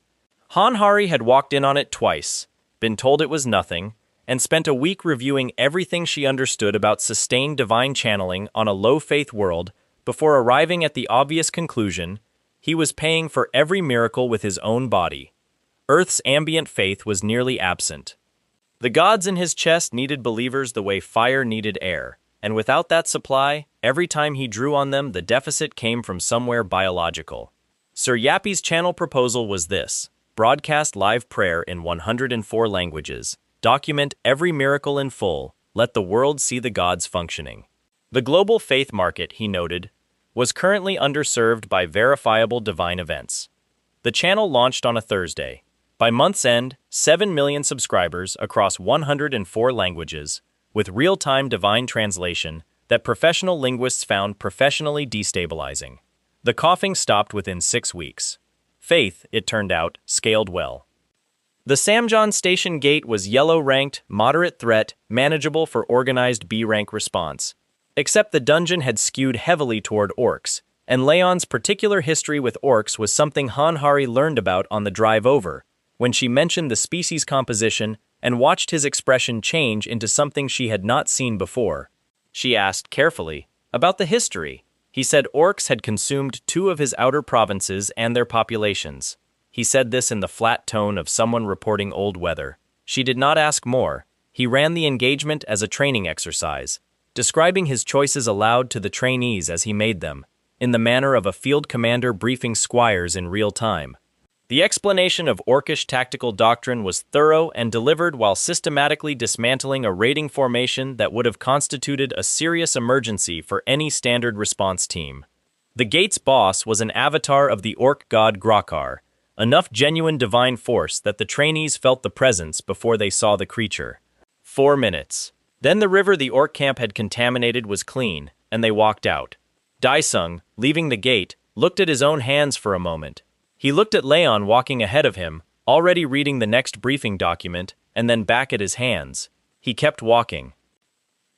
Han Hari had walked in on it twice, been told it was nothing, and spent a week reviewing everything she understood about sustained divine channeling on a low-faith world before arriving at the obvious conclusion: he was paying for every miracle with his own body. Earth's ambient faith was nearly absent. The gods in his chest needed believers the way fire needed air, and without that supply, every time he drew on them, the deficit came from somewhere biological. Sir Yappy's channel proposal was this: broadcast live prayer in 104 languages. Document every miracle in full, let the world see the gods functioning. The global faith market, he noted, was currently underserved by verifiable divine events. The channel launched on a Thursday. By month's end, 7 million subscribers across 104 languages, with real-time divine translation that professional linguists found professionally destabilizing. The coughing stopped within 6 weeks. Faith, it turned out, scaled well. The Samjeon Station gate was yellow-ranked, moderate threat, manageable for organized B-rank response. Except the dungeon had skewed heavily toward orcs, and Leon's particular history with orcs was something Han Hari learned about on the drive over, when she mentioned the species composition and watched his expression change into something she had not seen before. She asked carefully about the history. He said orcs had consumed 2 of his outer provinces and their populations. He said this in the flat tone of someone reporting old weather. She did not ask more. He ran the engagement as a training exercise, describing his choices aloud to the trainees as he made them, in the manner of a field commander briefing squires in real time. The explanation of orcish tactical doctrine was thorough and delivered while systematically dismantling a raiding formation that would have constituted a serious emergency for any standard response team. The gate's boss was an avatar of the orc god Grakar, enough genuine divine force that the trainees felt the presence before they saw the creature. 4 minutes. Then the river the orc camp had contaminated was clean, and they walked out. Daisung, leaving the gate, looked at his own hands for a moment. He looked at Leon walking ahead of him, already reading the next briefing document, and then back at his hands. He kept walking.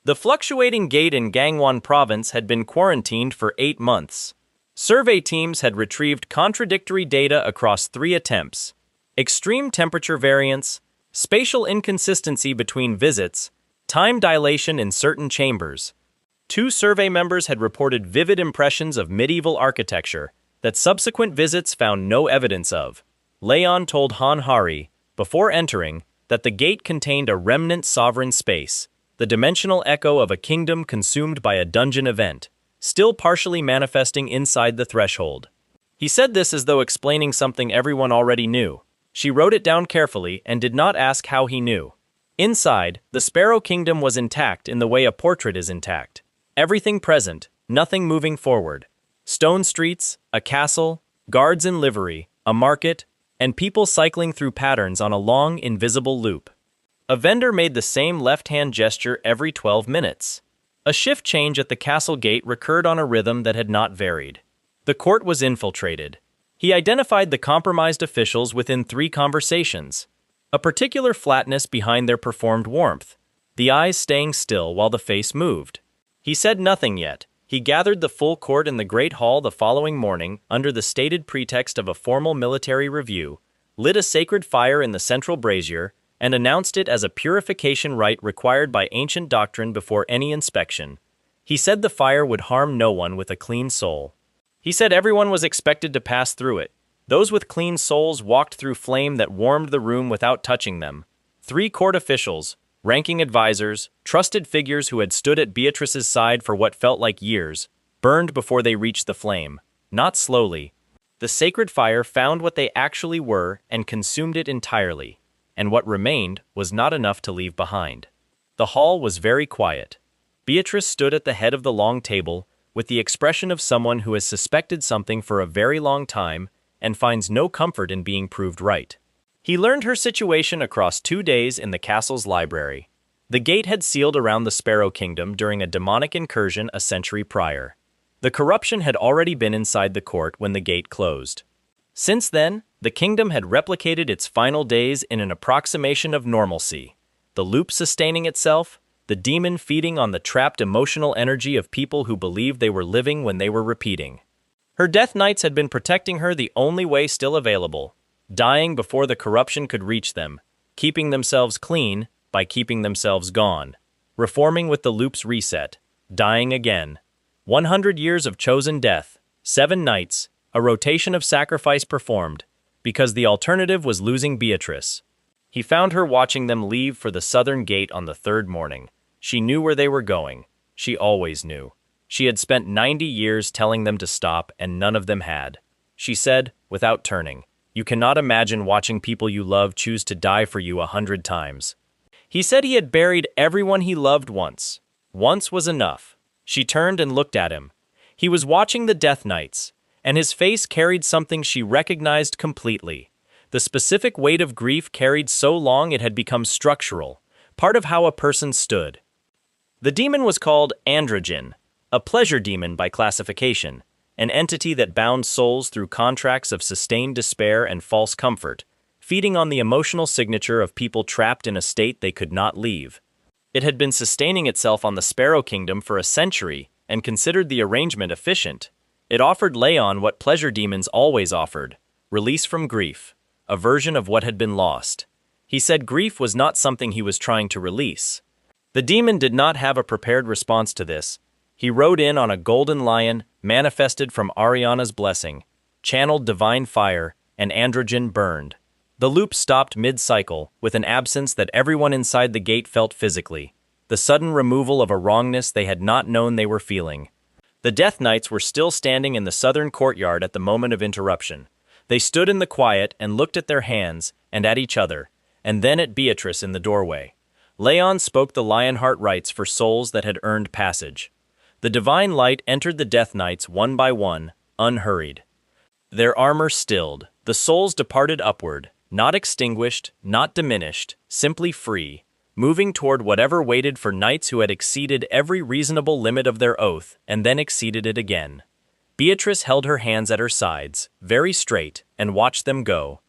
The fluctuating gate in Gangwon province had been quarantined for 8 months. Survey teams had retrieved contradictory data across 3 attempts: extreme temperature variance, spatial inconsistency between visits, time dilation in certain chambers. 2 survey members had reported vivid impressions of medieval architecture that subsequent visits found no evidence of. Leon told Han Hari, before entering, that the gate contained a remnant sovereign space, the dimensional echo of a kingdom consumed by a dungeon event, still partially manifesting inside the threshold. He said this as though explaining something everyone already knew. She wrote it down carefully and did not ask how he knew. Inside, the Sparrow Kingdom was intact in the way a portrait is intact. Everything present, nothing moving forward. Stone streets, a castle, guards in livery, a market, and people cycling through patterns on a long, invisible loop. A vendor made the same left-hand gesture every 12 minutes. A shift change at the castle gate recurred on a rhythm that had not varied. The court was infiltrated. He identified the compromised officials within 3 conversations. A particular flatness behind their performed warmth, the eyes staying still while the face moved. He said nothing yet. He gathered the full court in the Great Hall the following morning under the stated pretext of a formal military review, lit a sacred fire in the central brazier, and announced it as a purification rite required by ancient doctrine before any inspection. He said the fire would harm no one with a clean soul. He said everyone was expected to pass through it. Those with clean souls walked through flame that warmed the room without touching them. 3 court officials, ranking advisors, trusted figures who had stood at Beatrice's side for what felt like years, burned before they reached the flame, not slowly. The sacred fire found what they actually were and consumed it entirely, and what remained was not enough to leave behind. The hall was very quiet. Beatrice stood at the head of the long table, with the expression of someone who has suspected something for a very long time and finds no comfort in being proved right. He learned her situation across 2 days in the castle's library. The gate had sealed around the Sparrow Kingdom during a demonic incursion a century prior. The corruption had already been inside the court when the gate closed. Since then, the kingdom had replicated its final days in an approximation of normalcy, the loop sustaining itself, the demon feeding on the trapped emotional energy of people who believed they were living when they were repeating. Her death knights had been protecting her the only way still available, dying before the corruption could reach them, keeping themselves clean by keeping themselves gone, reforming with the loop's reset, dying again. 100 years of chosen death, 7 nights, a rotation of sacrifice performed, because the alternative was losing Beatrice. He found her watching them leave for the southern gate on the 3rd morning. She knew where they were going. She always knew. She had spent 90 years telling them to stop, and none of them had. She said, without turning, "You cannot imagine watching people you love choose to die for you 100 times." He said he had buried everyone he loved once. Once was enough. She turned and looked at him. He was watching the Death Knights, and his face carried something she recognized completely. The specific weight of grief carried so long it had become structural, part of how a person stood. The demon was called Androgen, a pleasure demon by classification, an entity that bound souls through contracts of sustained despair and false comfort, feeding on the emotional signature of people trapped in a state they could not leave. It had been sustaining itself on the Sparrow Kingdom for a century and considered the arrangement efficient. It offered Leon what pleasure demons always offered: release from grief, a version of what had been lost. He said grief was not something he was trying to release. The demon did not have a prepared response to this. He rode in on a golden lion, manifested from Ariana's blessing, channeled divine fire, and Androgen burned. The loop stopped mid-cycle, with an absence that everyone inside the gate felt physically, the sudden removal of a wrongness they had not known they were feeling. The Death Knights were still standing in the southern courtyard at the moment of interruption. They stood in the quiet and looked at their hands, and at each other, and then at Beatrice in the doorway. Leon spoke the Lionheart rites for souls that had earned passage. The divine light entered the Death Knights one by one, unhurried. Their armor stilled, the souls departed upward, not extinguished, not diminished, simply free, moving toward whatever waited for knights who had exceeded every reasonable limit of their oath and then exceeded it again. Beatrice held her hands at her sides, very straight, and watched them go.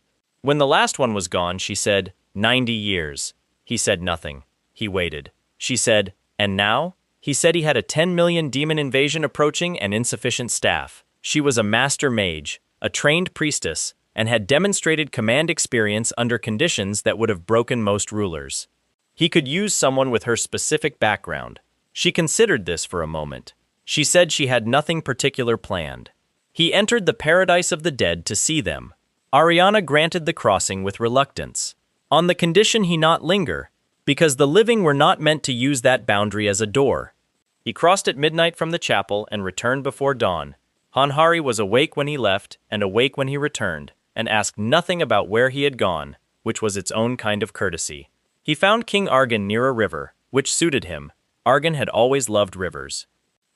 When the last one was gone, she said, 90 years. He said nothing. He waited. She said, and now? He said he had a 10 million demon invasion approaching and insufficient staff. She was a master mage, a trained priestess, and had demonstrated command experience under conditions that would have broken most rulers. He could use someone with her specific background. She considered this for a moment. She said she had nothing particular planned. He entered the paradise of the dead to see them. Ariana granted the crossing with reluctance, on the condition he not linger, because the living were not meant to use that boundary as a door. He crossed at midnight from the chapel and returned before dawn. Hanhari was awake when he left and awake when he returned, and asked nothing about where he had gone, which was its own kind of courtesy. He found King Argan near a river, which suited him. Argan had always loved rivers.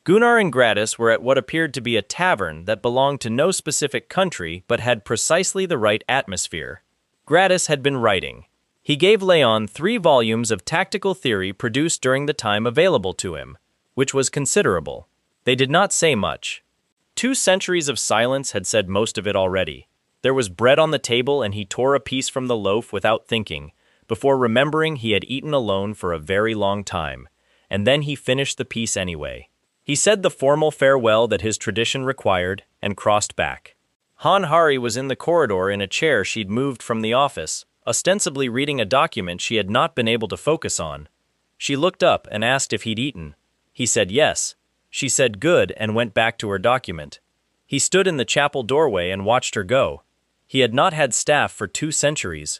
Gunnar and Gratis were at what appeared to be a tavern that belonged to no specific country but had precisely the right atmosphere. Gratis had been writing. He gave Leon 3 volumes of tactical theory produced during the time available to him, which was considerable. They did not say much. 2 centuries of silence had said most of it already. There was bread on the table and he tore a piece from the loaf without thinking, before remembering he had eaten alone for a very long time, and then he finished the piece anyway. He said the formal farewell that his tradition required and crossed back. Hanhari was in the corridor in a chair she'd moved from the office, ostensibly reading a document she had not been able to focus on. She looked up and asked if he'd eaten. He said yes. She said good and went back to her document. He stood in the chapel doorway and watched her go. He had not had staff for 2 centuries.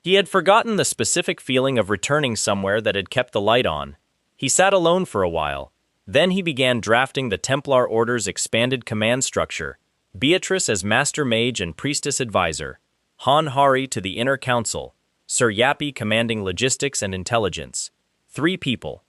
He had forgotten the specific feeling of returning somewhere that had kept the light on. He sat alone for a while. Then he began drafting the Templar Order's expanded command structure, Beatrice as Master Mage and Priestess Advisor, Hanhari to the Inner Council, Sir Yappy commanding logistics and intelligence. 3 people.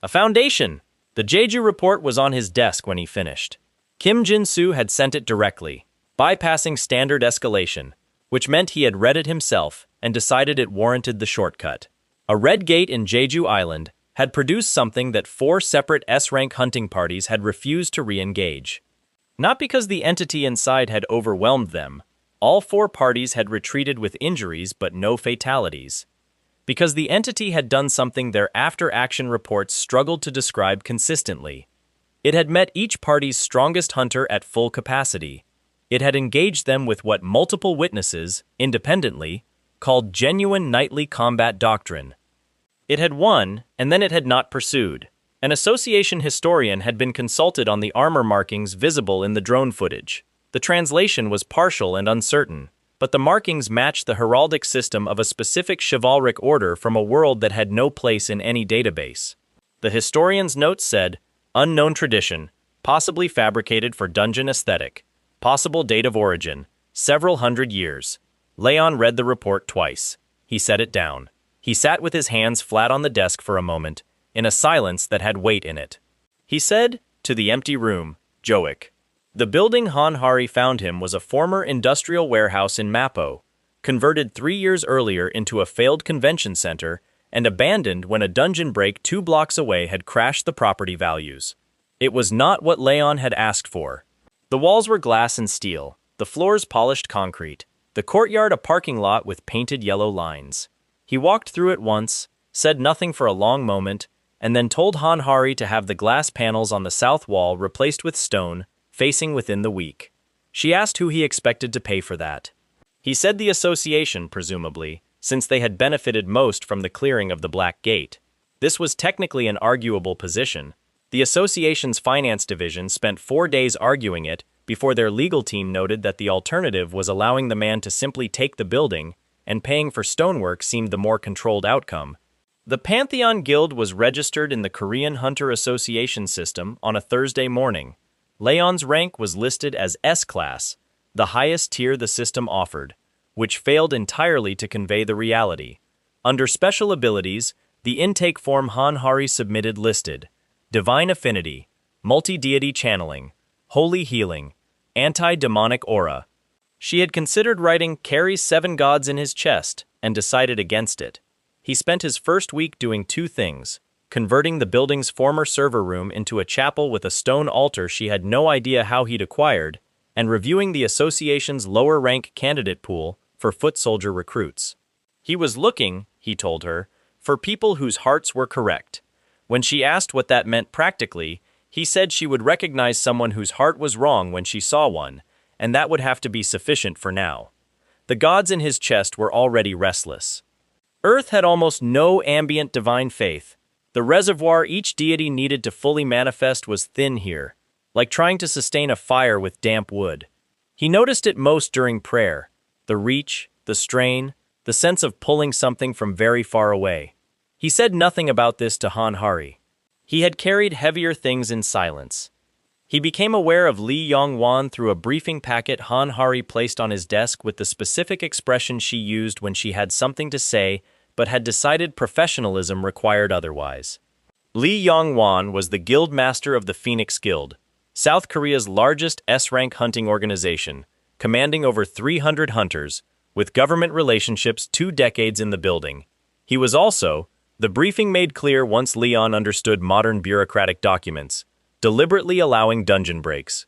A foundation! The Jeju report was on his desk when he finished. Kim Jin-soo had sent it directly, bypassing standard escalation, which meant he had read it himself and decided it warranted the shortcut. A red gate in Jeju Island had produced something that 4 separate S-rank hunting parties had refused to re-engage. Not because the entity inside had overwhelmed them. All 4 parties had retreated with injuries but no fatalities. Because the entity had done something their after-action reports struggled to describe consistently. It had met each party's strongest hunter at full capacity. It had engaged them with what multiple witnesses, independently, called genuine nightly combat doctrine. It had won, and then it had not pursued. An association historian had been consulted on the armor markings visible in the drone footage. The translation was partial and uncertain, but the markings matched the heraldic system of a specific chivalric order from a world that had no place in any database. The historian's notes said, unknown tradition, possibly fabricated for dungeon aesthetic, possible date of origin, several hundred years. Leon read the report twice. He set it down. He sat with his hands flat on the desk for a moment, in a silence that had weight in it. He said, to the empty room, Joic. The building Hanhari found him was a former industrial warehouse in Mappo, converted 3 years earlier into a failed convention center, and abandoned when a dungeon break 2 blocks away had crashed the property values. It was not what Leon had asked for. The walls were glass and steel, the floors polished concrete, the courtyard a parking lot with painted yellow lines. He walked through it once, said nothing for a long moment, and then told Hanhari to have the glass panels on the south wall replaced with stone, facing within the week. She asked who he expected to pay for that. He said the association, presumably, since they had benefited most from the clearing of the Black Gate. This was technically an arguable position. The association's finance division spent 4 days arguing it before their legal team noted that the alternative was allowing the man to simply take the building, and paying for stonework seemed the more controlled outcome. The Pantheon Guild was registered in the Korean Hunter Association system on a Thursday morning. Leon's rank was listed as S-Class, the highest tier the system offered, which failed entirely to convey the reality. Under special abilities, the intake form Hanhari submitted listed Divine Affinity, Multi-Deity Channeling, Holy Healing, Anti-Demonic Aura. She had considered writing carries 7 gods in his chest and decided against it. He spent his first week doing 2 things, converting the building's former server room into a chapel with a stone altar she had no idea how he'd acquired, and reviewing the association's lower-rank candidate pool for foot soldier recruits. He was looking, he told her, for people whose hearts were correct. When she asked what that meant practically, he said she would recognize someone whose heart was wrong when she saw one, and that would have to be sufficient for now. The gods in his chest were already restless. Earth had almost no ambient divine faith. The reservoir each deity needed to fully manifest was thin here, like trying to sustain a fire with damp wood. He noticed it most during prayer, the reach, the strain, the sense of pulling something from very far away. He said nothing about this to Han Hari. He had carried heavier things in silence. He became aware of Li Yongwan through a briefing packet Han Hari placed on his desk with the specific expression she used when she had something to say but had decided professionalism required otherwise. Li Yongwan was the guild master of the Phoenix Guild, South Korea's largest S-rank hunting organization, commanding over 300 hunters, with government relationships 2 decades in the building. He was also, the briefing made clear once Leon understood modern bureaucratic documents, deliberately allowing dungeon breaks.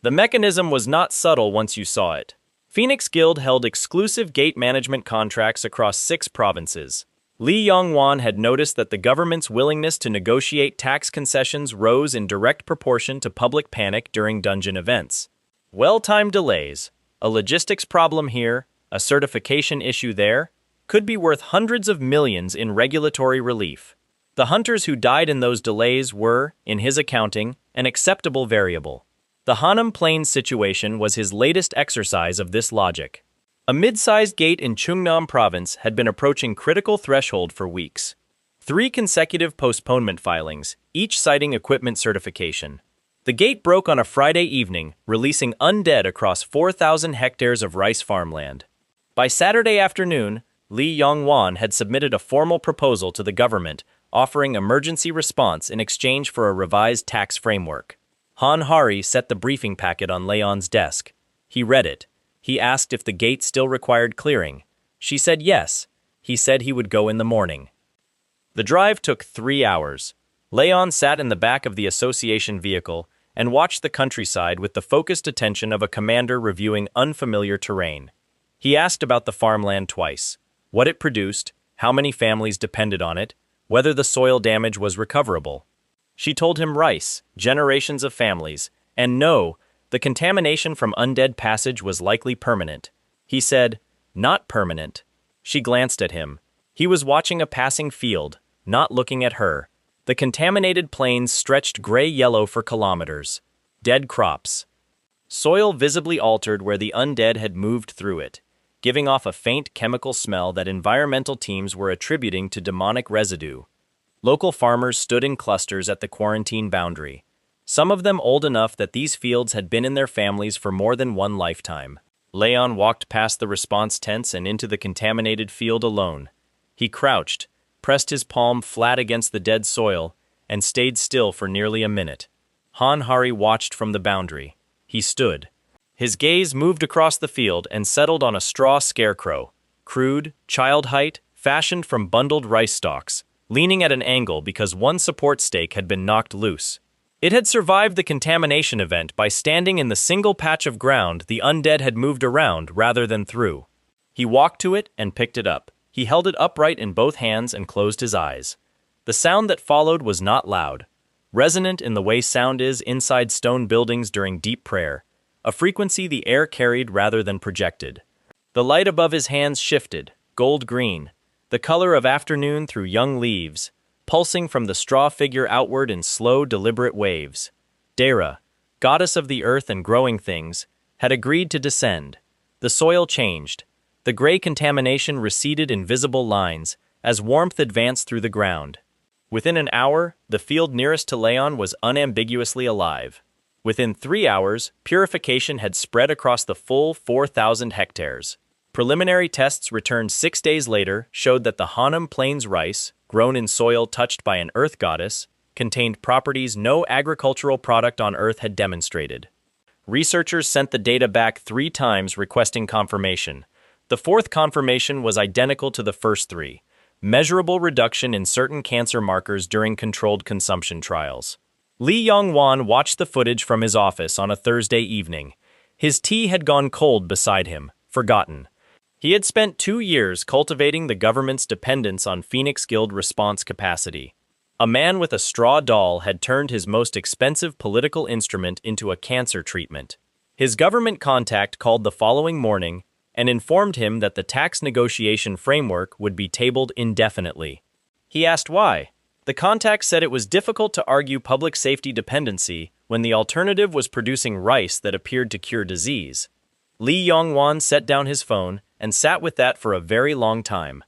The mechanism was not subtle once you saw it. Phoenix Guild held exclusive gate management contracts across 6 provinces. Li Yongwan had noticed that the government's willingness to negotiate tax concessions rose in direct proportion to public panic during dungeon events. Well-timed delays, a logistics problem here, a certification issue there, could be worth hundreds of millions in regulatory relief. The hunters who died in those delays were, in his accounting, an acceptable variable. The Hanam Plains situation was his latest exercise of this logic. A mid-sized gate in Chungnam province had been approaching critical threshold for weeks. 3 consecutive postponement filings, each citing equipment certification. The gate broke on a Friday evening, releasing undead across 4,000 hectares of rice farmland. By Saturday afternoon, Li Yongwan had submitted a formal proposal to the government, offering emergency response in exchange for a revised tax framework. Han Hari set the briefing packet on Leon's desk. He read it. He asked if the gate still required clearing. She said yes. He said he would go in the morning. The drive took 3 hours. Leon sat in the back of the association vehicle and watched the countryside with the focused attention of a commander reviewing unfamiliar terrain. He asked about the farmland twice, what it produced, how many families depended on it, whether the soil damage was recoverable. She told him rice, generations of families, and no, the contamination from undead passage was likely permanent. He said, not permanent. She glanced at him. He was watching a passing field, not looking at her. The contaminated plains stretched gray-yellow for kilometers. Dead crops. Soil visibly altered where the undead had moved through it, giving off a faint chemical smell that environmental teams were attributing to demonic residue. Local farmers stood in clusters at the quarantine boundary, some of them old enough that these fields had been in their families for more than one lifetime. Leon walked past the response tents and into the contaminated field alone. He crouched, pressed his palm flat against the dead soil, and stayed still for nearly a minute. Han Hari watched from the boundary. He stood. His gaze moved across the field and settled on a straw scarecrow, crude, child height, fashioned from bundled rice stalks, leaning at an angle because one support stake had been knocked loose. It had survived the contamination event by standing in the single patch of ground the undead had moved around rather than through. He walked to it and picked it up. He held it upright in both hands and closed his eyes. The sound that followed was not loud, resonant in the way sound is inside stone buildings during deep prayer, a frequency the air carried rather than projected. The light above his hands shifted, gold-green, the color of afternoon through young leaves, pulsing from the straw figure outward in slow, deliberate waves. Dara, goddess of the earth and growing things, had agreed to descend. The soil changed. The gray contamination receded in visible lines as warmth advanced through the ground. Within an hour, the field nearest to Leon was unambiguously alive. Within 3 hours, purification had spread across the full 4,000 hectares. Preliminary tests returned 6 days later showed that the Hanam Plains rice, grown in soil touched by an earth goddess, contained properties no agricultural product on Earth had demonstrated. Researchers sent the data back 3 times requesting confirmation. The 4th confirmation was identical to the first 3, measurable reduction in certain cancer markers during controlled consumption trials. Li Yongwan watched the footage from his office on a Thursday evening. His tea had gone cold beside him, forgotten. He had spent 2 years cultivating the government's dependence on Phoenix Guild response capacity. A man with a straw doll had turned his most expensive political instrument into a cancer treatment. His government contact called the following morning and informed him that the tax negotiation framework would be tabled indefinitely. He asked why. The contact said it was difficult to argue public safety dependency when the alternative was producing rice that appeared to cure disease. Lee Yong-won set down his phone and sat with that for a very long time.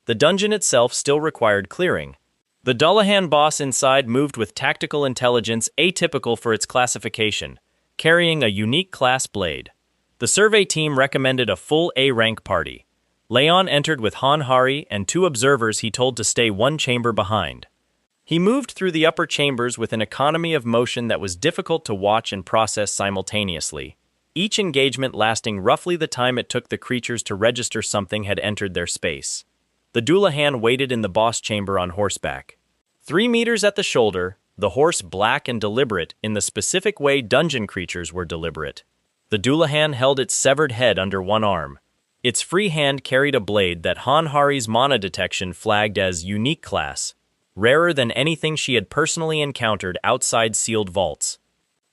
The dungeon itself still required clearing. The Dullahan boss inside moved with tactical intelligence atypical for its classification, carrying a unique class blade. The survey team recommended a full A-rank party. Leon entered with Han Hari and 2 observers he told to stay 1 chamber behind. He moved through the upper chambers with an economy of motion that was difficult to watch and process simultaneously, each engagement lasting roughly the time it took the creatures to register something had entered their space. The Dullahan waited in the boss chamber on horseback. 3 meters at the shoulder, the horse black and deliberate in the specific way dungeon creatures were deliberate. The Dullahan held its severed head under one arm. Its free hand carried a blade that Han Hari's mana detection flagged as unique class, rarer than anything she had personally encountered outside sealed vaults.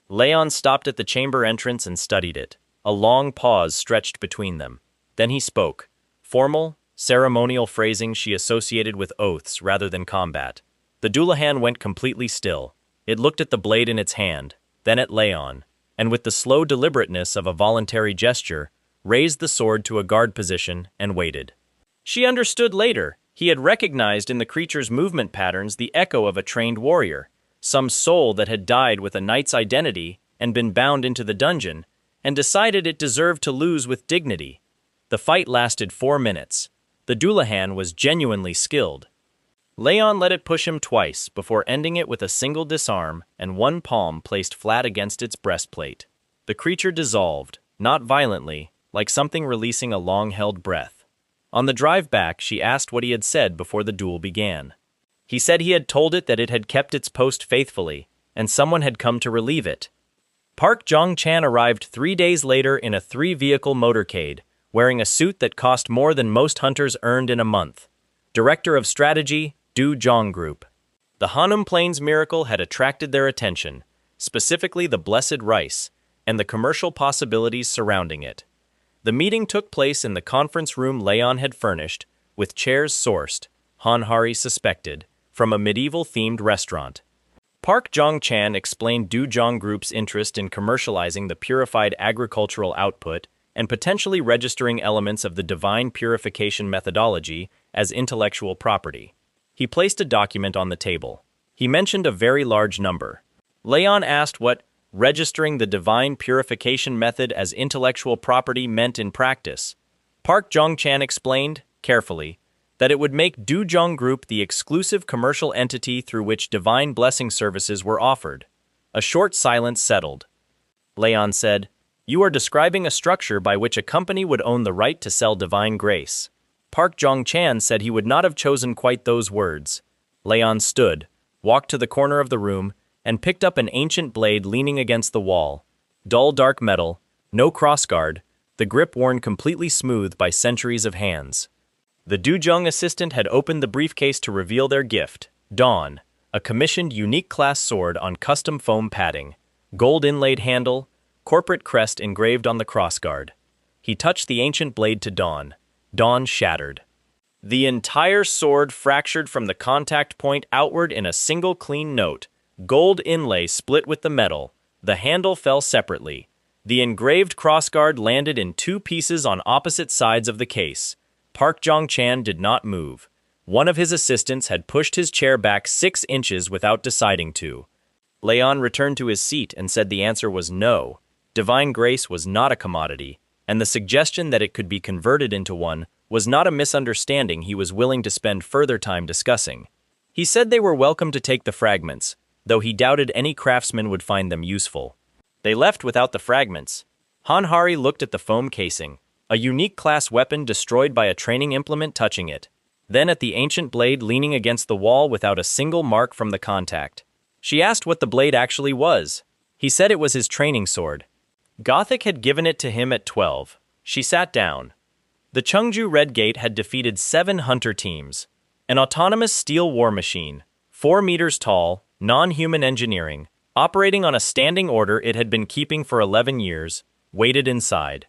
Leon stopped at the chamber entrance and studied it. A long pause stretched between them. Then he spoke. Formal, ceremonial phrasing she associated with oaths rather than combat. The Dullahan went completely still. It looked at the blade in its hand, then at Leon, and with the slow deliberateness of a voluntary gesture, raised the sword to a guard position and waited. She understood later. He had recognized in the creature's movement patterns the echo of a trained warrior, some soul that had died with a knight's identity and been bound into the dungeon, and decided it deserved to lose with dignity. The fight lasted 4 minutes. The Dullahan was genuinely skilled. Leon let it push him twice before ending it with a single disarm and 1 palm placed flat against its breastplate. The creature dissolved, not violently, like something releasing a long-held breath. On the drive back, she asked what he had said before the duel began. He said he had told it that it had kept its post faithfully, and someone had come to relieve it. Park Jong-chan arrived 3 days later in a 3-vehicle motorcade, wearing a suit that cost more than most hunters earned in a month. Director of Strategy, Du Jong Group. The Hanum Plains miracle had attracted their attention, specifically the blessed rice, and the commercial possibilities surrounding it. The meeting took place in the conference room Leon had furnished, with chairs sourced, Han Hari suspected, from a medieval-themed restaurant. Park Jong-chan explained Du Jong Group's interest in commercializing the purified agricultural output and potentially registering elements of the divine purification methodology as intellectual property. He placed a document on the table. He mentioned a very large number. Leon asked what registering the divine purification method as intellectual property meant in practice. Park Jong-chan explained, carefully, that it would make Du Jong Group the exclusive commercial entity through which divine blessing services were offered. A short silence settled. Leon said, "You are describing a structure by which a company would own the right to sell divine grace." Park Jong-chan said he would not have chosen quite those words. Leon stood, walked to the corner of the room, and picked up an ancient blade leaning against the wall. Dull dark metal, no crossguard, the grip worn completely smooth by centuries of hands. The Dujung assistant had opened the briefcase to reveal their gift, Dawn, a commissioned unique class sword on custom foam padding, gold inlaid handle, corporate crest engraved on the crossguard. He touched the ancient blade to Dawn. Dawn shattered. The entire sword fractured from the contact point outward in a single clean note. Gold inlay split with the metal. The handle fell separately. The engraved crossguard landed in 2 pieces on opposite sides of the case. Park Jong-chan did not move. One of his assistants had pushed his chair back 6 inches without deciding to. Leon returned to his seat and said the answer was no. Divine grace was not a commodity, and the suggestion that it could be converted into one was not a misunderstanding he was willing to spend further time discussing. He said they were welcome to take the fragments, though he doubted any craftsman would find them useful. They left without the fragments. Han Hari looked at the foam casing, a unique class weapon destroyed by a training implement touching it, then at the ancient blade leaning against the wall without a single mark from the contact. She asked what the blade actually was. He said it was his training sword. Gothic had given it to him at 12. She sat down. The Cheongju Red Gate had defeated 7 hunter teams. An autonomous steel war machine, 4 meters tall, non-human engineering, operating on a standing order it had been keeping for 11 years, waited inside.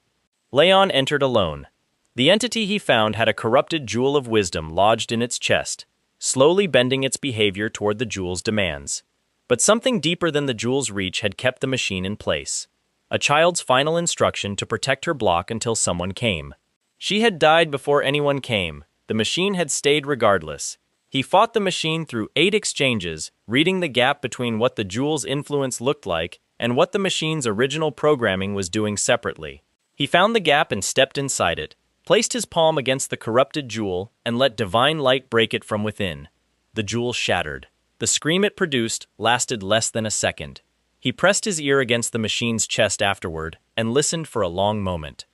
Leon entered alone. The entity he found had a corrupted jewel of wisdom lodged in its chest, slowly bending its behavior toward the jewel's demands. But something deeper than the jewel's reach had kept the machine in place. A child's final instruction to protect her block until someone came. She had died before anyone came. The machine had stayed regardless. He fought the machine through 8 exchanges, reading the gap between what the jewel's influence looked like and what the machine's original programming was doing separately. He found the gap and stepped inside it, placed his palm against the corrupted jewel, and let divine light break it from within. The jewel shattered. The scream it produced lasted less than a second. He pressed his ear against the machine's chest afterward and listened for a long moment.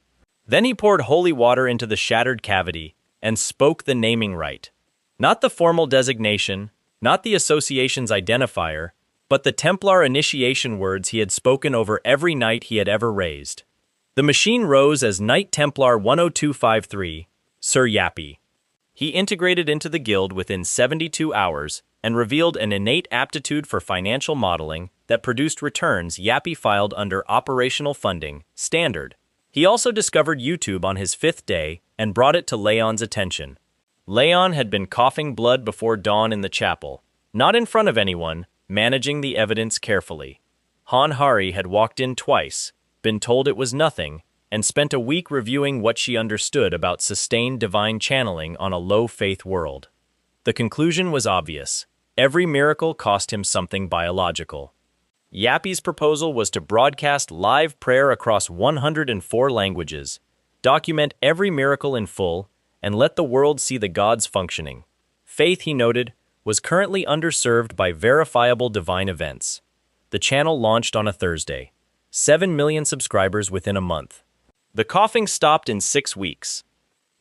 Then he poured holy water into the shattered cavity and spoke the naming rite. Not the formal designation, not the association's identifier, but the Templar initiation words he had spoken over every knight he had ever raised. The machine rose as Knight Templar 10253, Sir Yappy. He integrated into the guild within 72 hours and revealed an innate aptitude for financial modeling that produced returns Yappy filed under Operational Funding, Standard. He also discovered YouTube on his 5th day and brought it to Leon's attention. Leon had been coughing blood before dawn in the chapel, not in front of anyone, managing the evidence carefully. Han Hari had walked in twice, been told it was nothing, and spent a week reviewing what she understood about sustained divine channeling on a low-faith world. The conclusion was obvious. Every miracle cost him something biological. Yappy's proposal was to broadcast live prayer across 104 languages, document every miracle in full, and let the world see the gods functioning. Faith, he noted, was currently underserved by verifiable divine events. The channel launched on a Thursday. 7 million subscribers within a month. The coughing stopped in 6 weeks.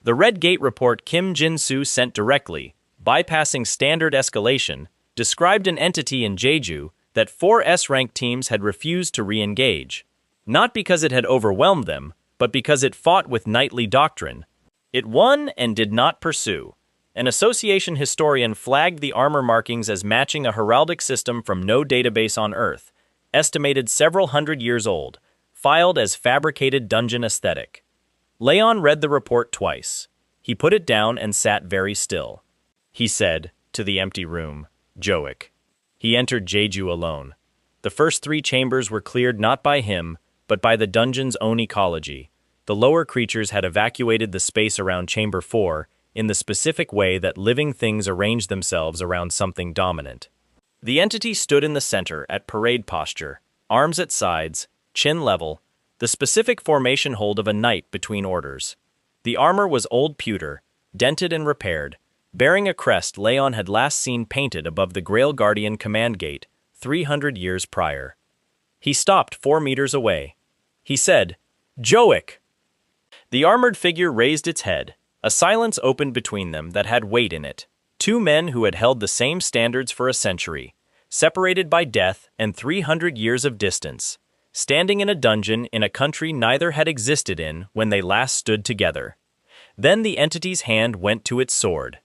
The Red Gate report Kim Jin-soo sent directly, bypassing standard escalation, described an entity in Jeju that 4 S-rank teams had refused to re-engage. Not because it had overwhelmed them, but because it fought with knightly doctrine. It won and did not pursue. An association historian flagged the armor markings as matching a heraldic system from no database on Earth, estimated several hundred years old, filed as fabricated dungeon aesthetic. Leon read the report twice. He put it down and sat very still. He said, to the empty room, Joic. He entered Jeju alone. The first 3 chambers were cleared not by him, but by the dungeon's own ecology. The lower creatures had evacuated the space around Chamber 4 in the specific way that living things arrange themselves around something dominant. The entity stood in the center at parade posture, arms at sides, chin level, the specific formation hold of a knight between orders. The armor was old pewter, dented and repaired, bearing a crest Leon had last seen painted above the Grail Guardian command gate 300 years prior. He stopped 4 meters away. He said, Joic! The armored figure raised its head. A silence opened between them that had weight in it. 2 men who had held the same standards for a century, separated by death and 300 years of distance, standing in a dungeon in a country neither had existed in when they last stood together. Then the entity's hand went to its sword.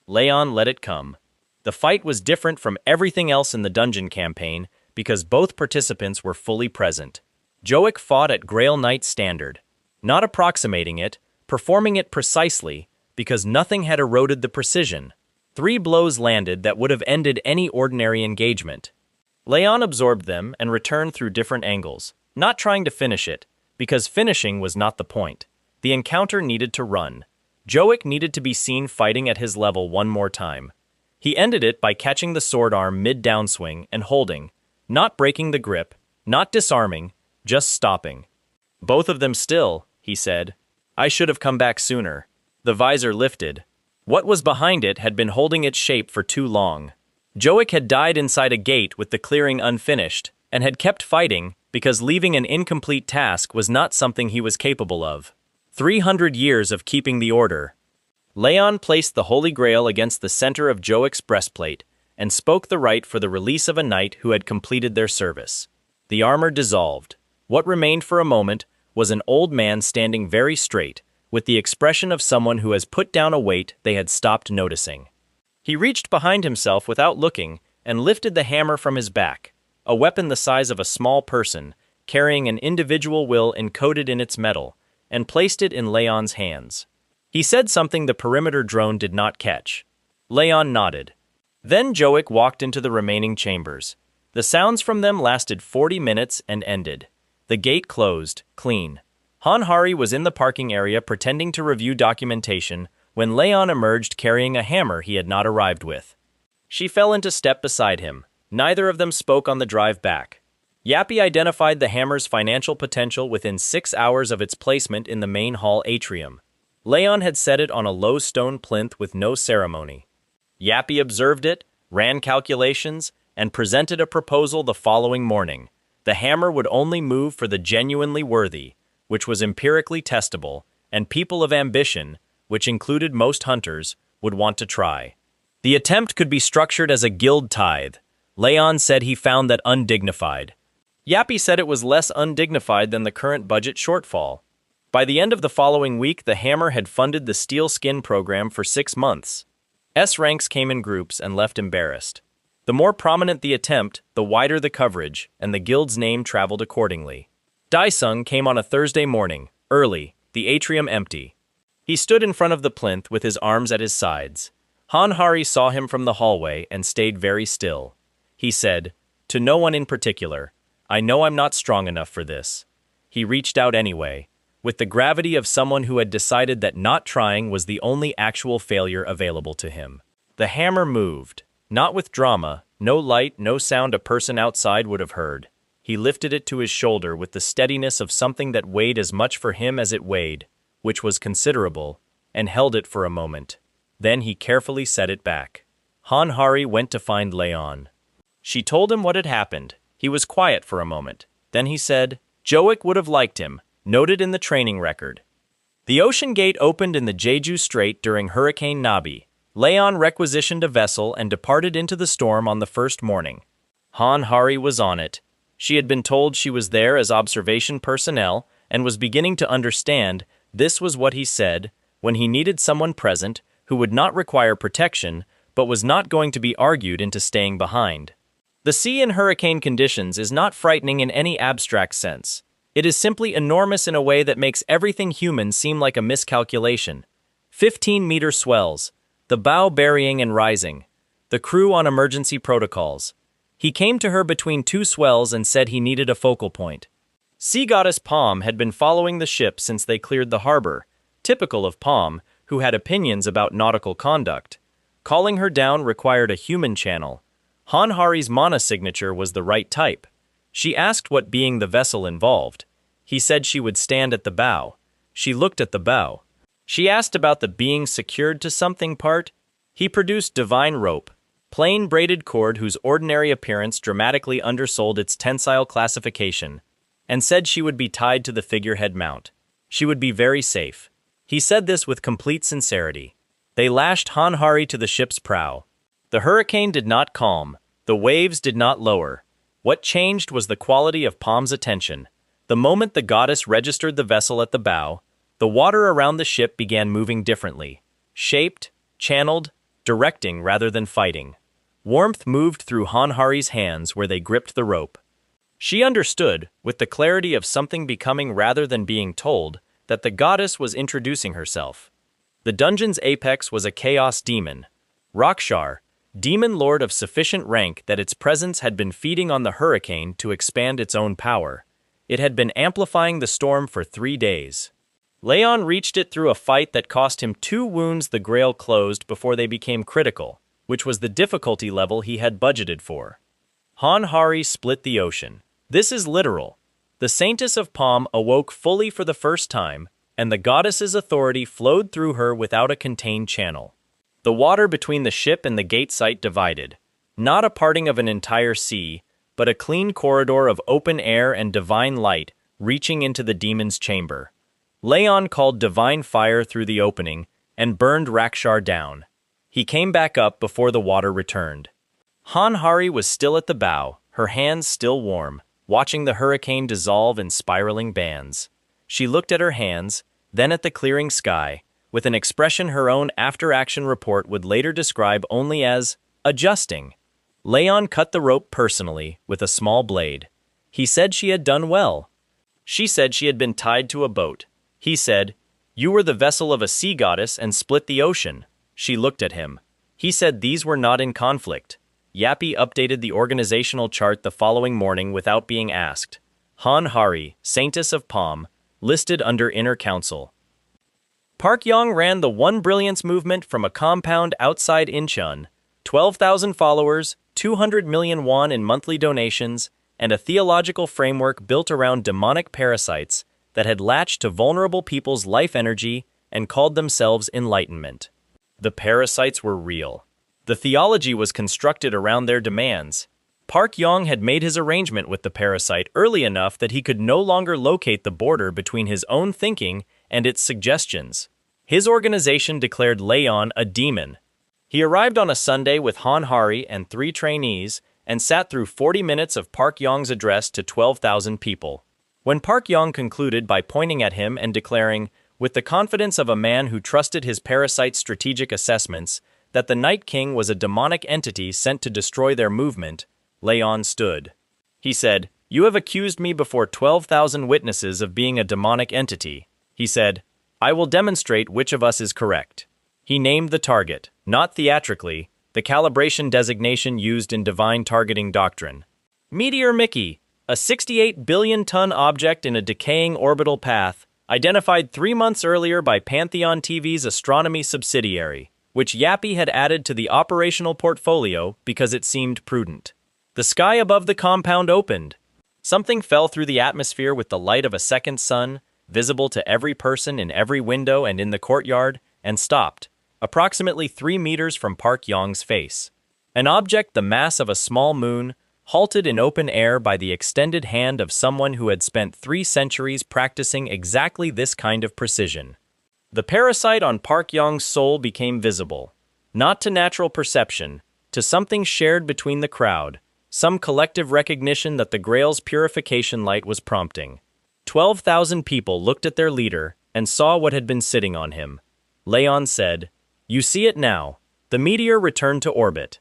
Leon let it come. The fight was different from everything else in the dungeon campaign because both participants were fully present. Joic fought at Grail Knight standard, not approximating it, performing it precisely, because nothing had eroded the precision. 3 blows landed that would have ended any ordinary engagement. Leon absorbed them and returned through different angles, not trying to finish it, because finishing was not the point. The encounter needed to run. Joic needed to be seen fighting at his level one more time. He ended it by catching the sword arm mid-downswing and holding, not breaking the grip, not disarming, just stopping. Both of them still, he said. I should have come back sooner. The visor lifted. What was behind it had been holding its shape for too long. Joic had died inside a gate with the clearing unfinished, and had kept fighting because leaving an incomplete task was not something he was capable of. 300 years of keeping the order. Leon placed the Holy Grail against the center of Joic's breastplate and spoke the rite for the release of a knight who had completed their service. The armor dissolved. What remained for a moment was an old man standing very straight, with the expression of someone who has put down a weight they had stopped noticing. He reached behind himself without looking and lifted the hammer from his back, a weapon the size of a small person, carrying an individual will encoded in its metal, and placed it in Leon's hands. He said something the perimeter drone did not catch. Leon nodded. Then Joik walked into the remaining chambers. The sounds from them lasted 40 minutes and ended. The gate closed, clean. Hanhari was in the parking area pretending to review documentation when Leon emerged carrying a hammer he had not arrived with. She fell into step beside him. Neither of them spoke on the drive back. Yappy identified the hammer's financial potential within 6 hours of its placement in the main hall atrium. Leon had set it on a low stone plinth with no ceremony. Yappy observed it, ran calculations, and presented a proposal the following morning. The hammer would only move for the genuinely worthy, which was empirically testable, and people of ambition, which included most hunters, would want to try. The attempt could be structured as a guild tithe. Leon said he found that undignified. Yappy said it was less undignified than the current budget shortfall. By the end of the following week, the hammer had funded the Steel Skin program for 6 months. S ranks came in groups and left embarrassed. The more prominent the attempt, the wider the coverage, and the guild's name traveled accordingly. Daisung came on a Thursday morning, early, the atrium empty. He stood in front of the plinth with his arms at his sides. Hanhari saw him from the hallway and stayed very still. He said, to no one in particular, I know I'm not strong enough for this. He reached out anyway, with the gravity of someone who had decided that not trying was the only actual failure available to him. The hammer moved. Not with drama, no light, no sound a person outside would have heard. He lifted it to his shoulder with the steadiness of something that weighed as much for him as it weighed, which was considerable, and held it for a moment. Then he carefully set it back. Hanhari went to find Leon. She told him what had happened. He was quiet for a moment. Then he said, Joik would have liked him, noted in the training record. The ocean gate opened in the Jeju Strait during Hurricane Nabi. Leon requisitioned a vessel and departed into the storm on the first morning. Hanhari was on it. She had been told she was there as observation personnel and was beginning to understand this was what he said when he needed someone present who would not require protection but was not going to be argued into staying behind. The sea in hurricane conditions is not frightening in any abstract sense. It is simply enormous in a way that makes everything human seem like a miscalculation. 15-meter swells, the bow burying and rising, the crew on emergency protocols. He came to her between 2 swells and said he needed a focal point. Sea goddess Palm had been following the ship since they cleared the harbor, typical of Palm, who had opinions about nautical conduct. Calling her down required a human channel. Hanhari's mana signature was the right type. She asked what being the vessel involved. He said she would stand at the bow. She looked at the bow. She asked about the being secured to something part. He produced divine rope, plain braided cord whose ordinary appearance dramatically undersold its tensile classification, and said she would be tied to the figurehead mount. She would be very safe. He said this with complete sincerity. They lashed Hanhari to the ship's prow. The hurricane did not calm. The waves did not lower. What changed was the quality of Palm's attention. The moment the goddess registered the vessel at the bow, the water around the ship began moving differently, shaped, channeled, directing rather than fighting. Warmth moved through Hanhari's hands where they gripped the rope. She understood, with the clarity of something becoming rather than being told, that the goddess was introducing herself. The dungeon's apex was a chaos demon. Rakshar, demon lord of sufficient rank that its presence had been feeding on the hurricane to expand its own power. It had been amplifying the storm for 3 days. Leon reached it through a fight that cost him 2 wounds. The Grail closed before they became critical, which was the difficulty level he had budgeted for. Hanhari split the ocean. This is literal. The Saintess of Palm awoke fully for the first time, and the goddess's authority flowed through her without a contained channel. The water between the ship and the gate site divided, not a parting of an entire sea, but a clean corridor of open air and divine light reaching into the demon's chamber. Leon called divine fire through the opening and burned Rakshar down. He came back up before the water returned. Hanhari was still at the bow, her hands still warm. watching the hurricane dissolve in spiraling bands. She looked at her hands, then at the clearing sky, with an expression her own after-action report would later describe only as adjusting. Leon cut the rope personally with a small blade. He said she had done well. She said she had been tied to a boat. He said, "You were the vessel of a sea goddess and split the ocean." She looked at him. He said these were not in conflict. Yappy updated the organizational chart the following morning without being asked. Han Hari, Saintess of Palm, listed under Inner Council. Park Yong ran the One Brilliance movement from a compound outside Incheon, 12,000 followers, 200 million won in monthly donations, and a theological framework built around demonic parasites that had latched to vulnerable people's life energy and called themselves enlightenment. The parasites were real. The theology was constructed around their demands. Park Yong had made his arrangement with the parasite early enough that he could no longer locate the border between his own thinking and its suggestions. His organization declared Leon a demon. He arrived on a Sunday with Han Hari and 3 trainees and sat through 40 minutes of Park Yong's address to 12,000 people. When Park Yong concluded by pointing at him and declaring, with the confidence of a man who trusted his parasite's strategic assessments, that the Night King was a demonic entity sent to destroy their movement, Leon stood. He said, "You have accused me before 12,000 witnesses of being a demonic entity." He said, "I will demonstrate which of us is correct." He named the target, not theatrically, the calibration designation used in divine targeting doctrine. Meteor Mickey, a 68 billion-ton object in a decaying orbital path, identified 3 months earlier by Pantheon TV's astronomy subsidiary, which Yappy had added to the operational portfolio because it seemed prudent. The sky above the compound opened. Something fell through the atmosphere with the light of a second sun, visible to every person in every window and in the courtyard, and stopped, approximately 3 meters from Park Yong's face. An object the mass of a small moon, halted in open air by the extended hand of someone who had spent 3 centuries practicing exactly this kind of precision. The parasite on Park Yong's soul became visible, not to natural perception, to something shared between the crowd, some collective recognition that the Grail's purification light was prompting. 12,000 people looked at their leader and saw what had been sitting on him. Leon said, "You see it now. The meteor returned to orbit."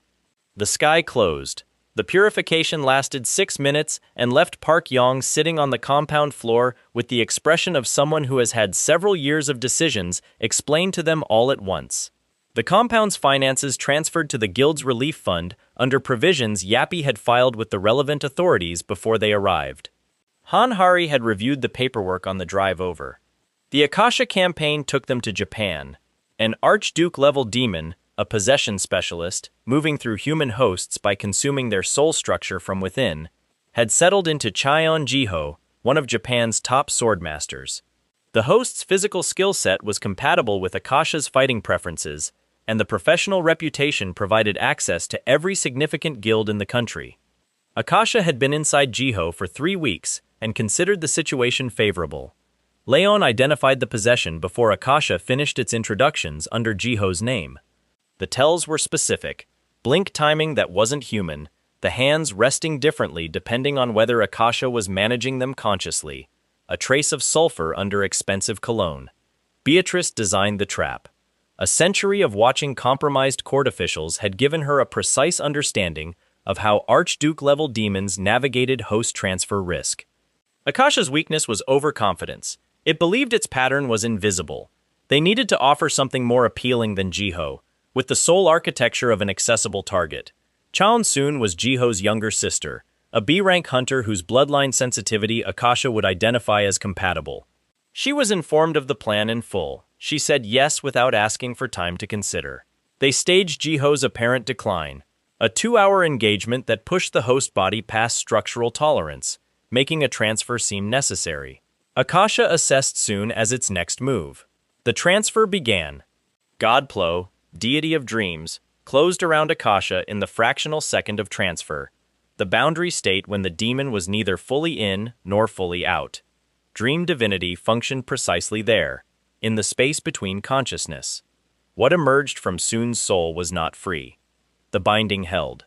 The sky closed. The purification lasted 6 minutes and left Park Yong sitting on the compound floor with the expression of someone who has had several years of decisions explained to them all at once. The compound's finances transferred to the Guild's relief fund under provisions Yappy had filed with the relevant authorities before they arrived. Han Hari had reviewed the paperwork on the drive over. The Akasha campaign took them to Japan. An Archduke-level demon, a possession specialist, moving through human hosts by consuming their soul structure from within, had settled into Cheon Jiho, one of Japan's top swordmasters. The host's physical skill set was compatible with Akasha's fighting preferences, and the professional reputation provided access to every significant guild in the country. Akasha had been inside Jiho for 3 weeks and considered the situation favorable. Leon identified the possession before Akasha finished its introductions under Jiho's name. The tells were specific, blink timing that wasn't human, the hands resting differently depending on whether Akasha was managing them consciously, a trace of sulfur under expensive cologne. Beatrice designed the trap. A century of watching compromised court officials had given her a precise understanding of how Archduke-level demons navigated host transfer risk. Akasha's weakness was overconfidence. It believed its pattern was invisible. They needed to offer something more appealing than Jiho, with the sole architecture of an accessible target. Chaon Soon was Jiho's younger sister, a B-rank hunter whose bloodline sensitivity Akasha would identify as compatible. She was informed of the plan in full. She said yes without asking for time to consider. They staged Jiho's apparent decline, a 2-hour engagement that pushed the host body past structural tolerance, making a transfer seem necessary. Akasha assessed Soon as its next move. The transfer began. Godplo, deity of dreams, closed around Akasha in the fractional second of transfer, the boundary state when the demon was neither fully in nor fully out. Dream divinity functioned precisely there, in the space between consciousness. What emerged from Soon's soul was not free. The binding held.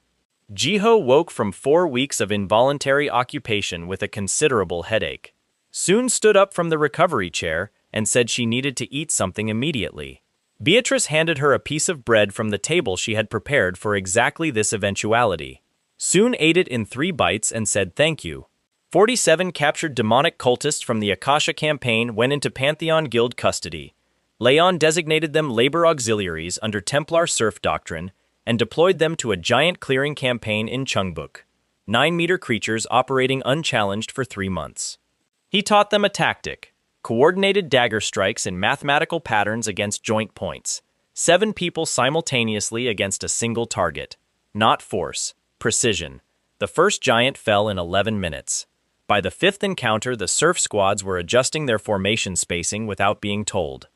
Jiho woke from 4 weeks of involuntary occupation with a considerable headache. Soon stood up from the recovery chair and said she needed to eat something immediately. Beatrice handed her a piece of bread from the table she had prepared for exactly this eventuality. Soon ate it in 3 bites and said thank you. 47 captured demonic cultists from the Akasha campaign went into Pantheon Guild custody. Leon designated them labor auxiliaries under Templar serf doctrine and deployed them to a giant clearing campaign in Chungbuk, 9-meter creatures operating unchallenged for 3 months. He taught them a tactic: coordinated dagger strikes in mathematical patterns against joint points, 7 people simultaneously against a single target. Not force, precision. The first giant fell in 11 minutes. By the 5th encounter, the serf squads were adjusting their formation spacing without being told.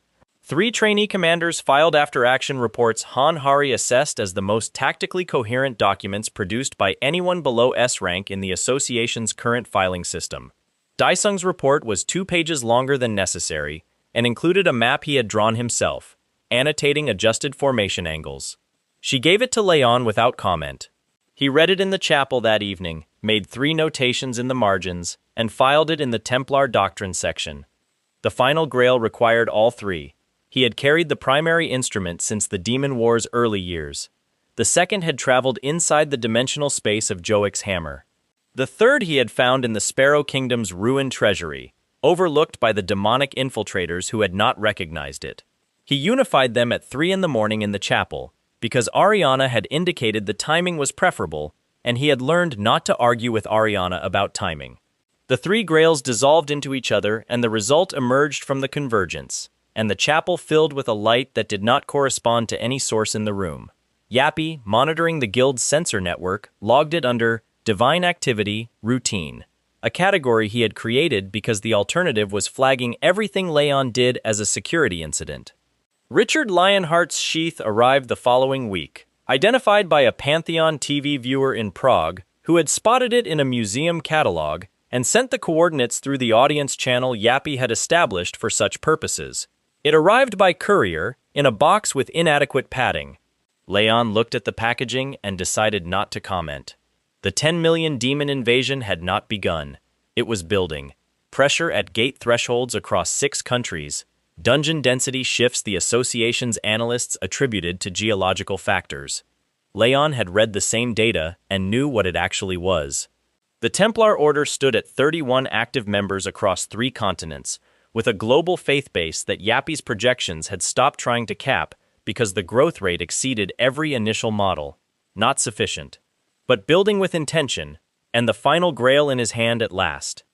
3 trainee commanders filed after-action reports Han Hari assessed as the most tactically coherent documents produced by anyone below S rank in the association's current filing system. Daisung's report was 2 pages longer than necessary and included a map he had drawn himself, annotating adjusted formation angles. She gave it to Leon without comment. He read it in the chapel that evening, made 3 notations in the margins, and filed it in the Templar Doctrine section. The final grail required all 3. He had carried the primary instrument since the Demon War's early years. The second had traveled inside the dimensional space of Joik's hammer. The third he had found in the Sparrow Kingdom's ruined treasury, overlooked by the demonic infiltrators who had not recognized it. He unified them at 3 in the morning in the chapel, because Ariana had indicated the timing was preferable, and he had learned not to argue with Ariana about timing. The 3 grails dissolved into each other, and the result emerged from the convergence, and the chapel filled with a light that did not correspond to any source in the room. Yappy, monitoring the guild's sensor network, logged it under Divine Activity, Routine, a category he had created because the alternative was flagging everything Leon did as a security incident. Richard Lionheart's sheath arrived the following week, identified by a Pantheon TV viewer in Prague who had spotted it in a museum catalog and sent the coordinates through the audience channel Yappy had established for such purposes. It arrived by courier in a box with inadequate padding. Leon looked at the packaging and decided not to comment. The 10 million demon invasion had not begun. It was building. Pressure at gate thresholds across 6 countries. Dungeon density shifts the association's analysts attributed to geological factors. Leon had read the same data and knew what it actually was. The Templar Order stood at 31 active members across 3 continents, with a global faith base that Yappy's projections had stopped trying to cap because the growth rate exceeded every initial model. Not sufficient. But building with intention, and the final grail in his hand at last.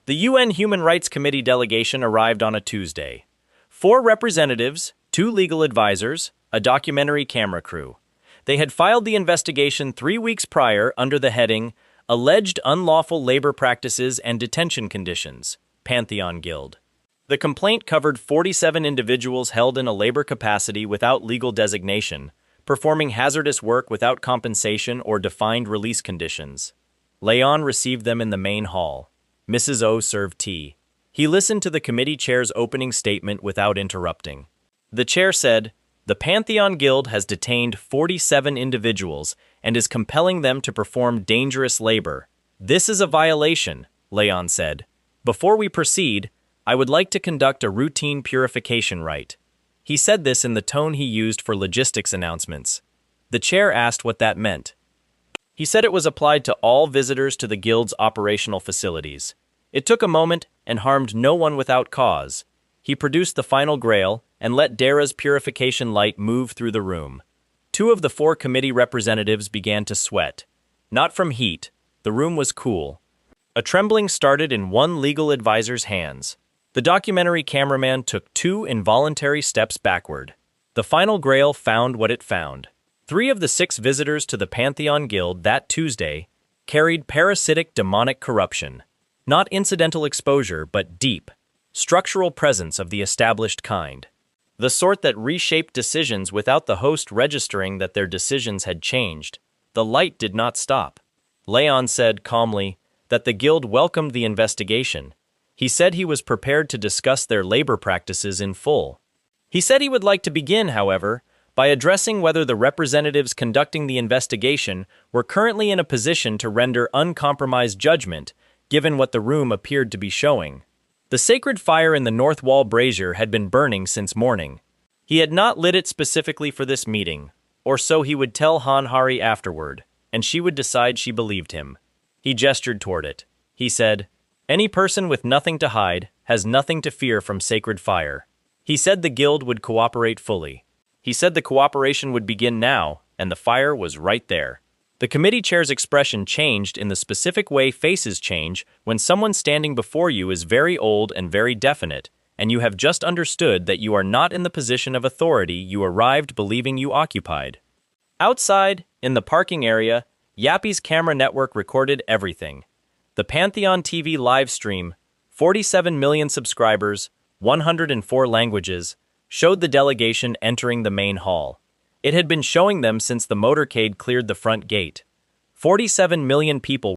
The UN Human Rights Committee delegation arrived on a Tuesday. 4 representatives, 2 legal advisors, a documentary camera crew. They had filed the investigation 3 weeks prior under the heading Alleged Unlawful Labor Practices and Detention Conditions, Pantheon Guild. The complaint covered 47 individuals held in a labor capacity without legal designation, performing hazardous work without compensation or defined release conditions. Leon received them in the main hall. Mrs. O served tea. He listened to the committee chair's opening statement without interrupting. The chair said, "The Pantheon Guild has detained 47 individuals and is compelling them to perform dangerous labor. This is a violation," Leon said. "Before we proceed, I would like to conduct a routine purification rite." He said this in the tone he used for logistics announcements. The chair asked what that meant. He said it was applied to all visitors to the guild's operational facilities. It took a moment and harmed no one without cause. He produced the final grail and let Dara's purification light move through the room. 2 of the 4 committee representatives began to sweat. Not from heat. The room was cool. A trembling started in one legal advisor's hands. The documentary cameraman took 2 involuntary steps backward. The final grail found what it found. 3 of the 6 visitors to the Pantheon Guild that Tuesday carried parasitic demonic corruption. Not incidental exposure, but deep, structural presence of the established kind. The sort that reshaped decisions without the host registering that their decisions had changed. The light did not stop. Leon said calmly that the guild welcomed the investigation. He said he was prepared to discuss their labor practices in full. He said he would like to begin, however, by addressing whether the representatives conducting the investigation were currently in a position to render uncompromised judgment, given what the room appeared to be showing. The sacred fire in the north wall brazier had been burning since morning. He had not lit it specifically for this meeting, or so he would tell Hanhari afterward, and she would decide she believed him. He gestured toward it. He said, "Any person with nothing to hide has nothing to fear from sacred fire." He said the guild would cooperate fully. He said the cooperation would begin now, and the fire was right there. The committee chair's expression changed in the specific way faces change when someone standing before you is very old and very definite, and you have just understood that you are not in the position of authority you arrived believing you occupied. Outside, in the parking area, Yappy's camera network recorded everything. The Pantheon TV live stream, 47 million subscribers, 104 languages, showed the delegation entering the main hall. It had been showing them since the motorcade cleared the front gate. 47 million people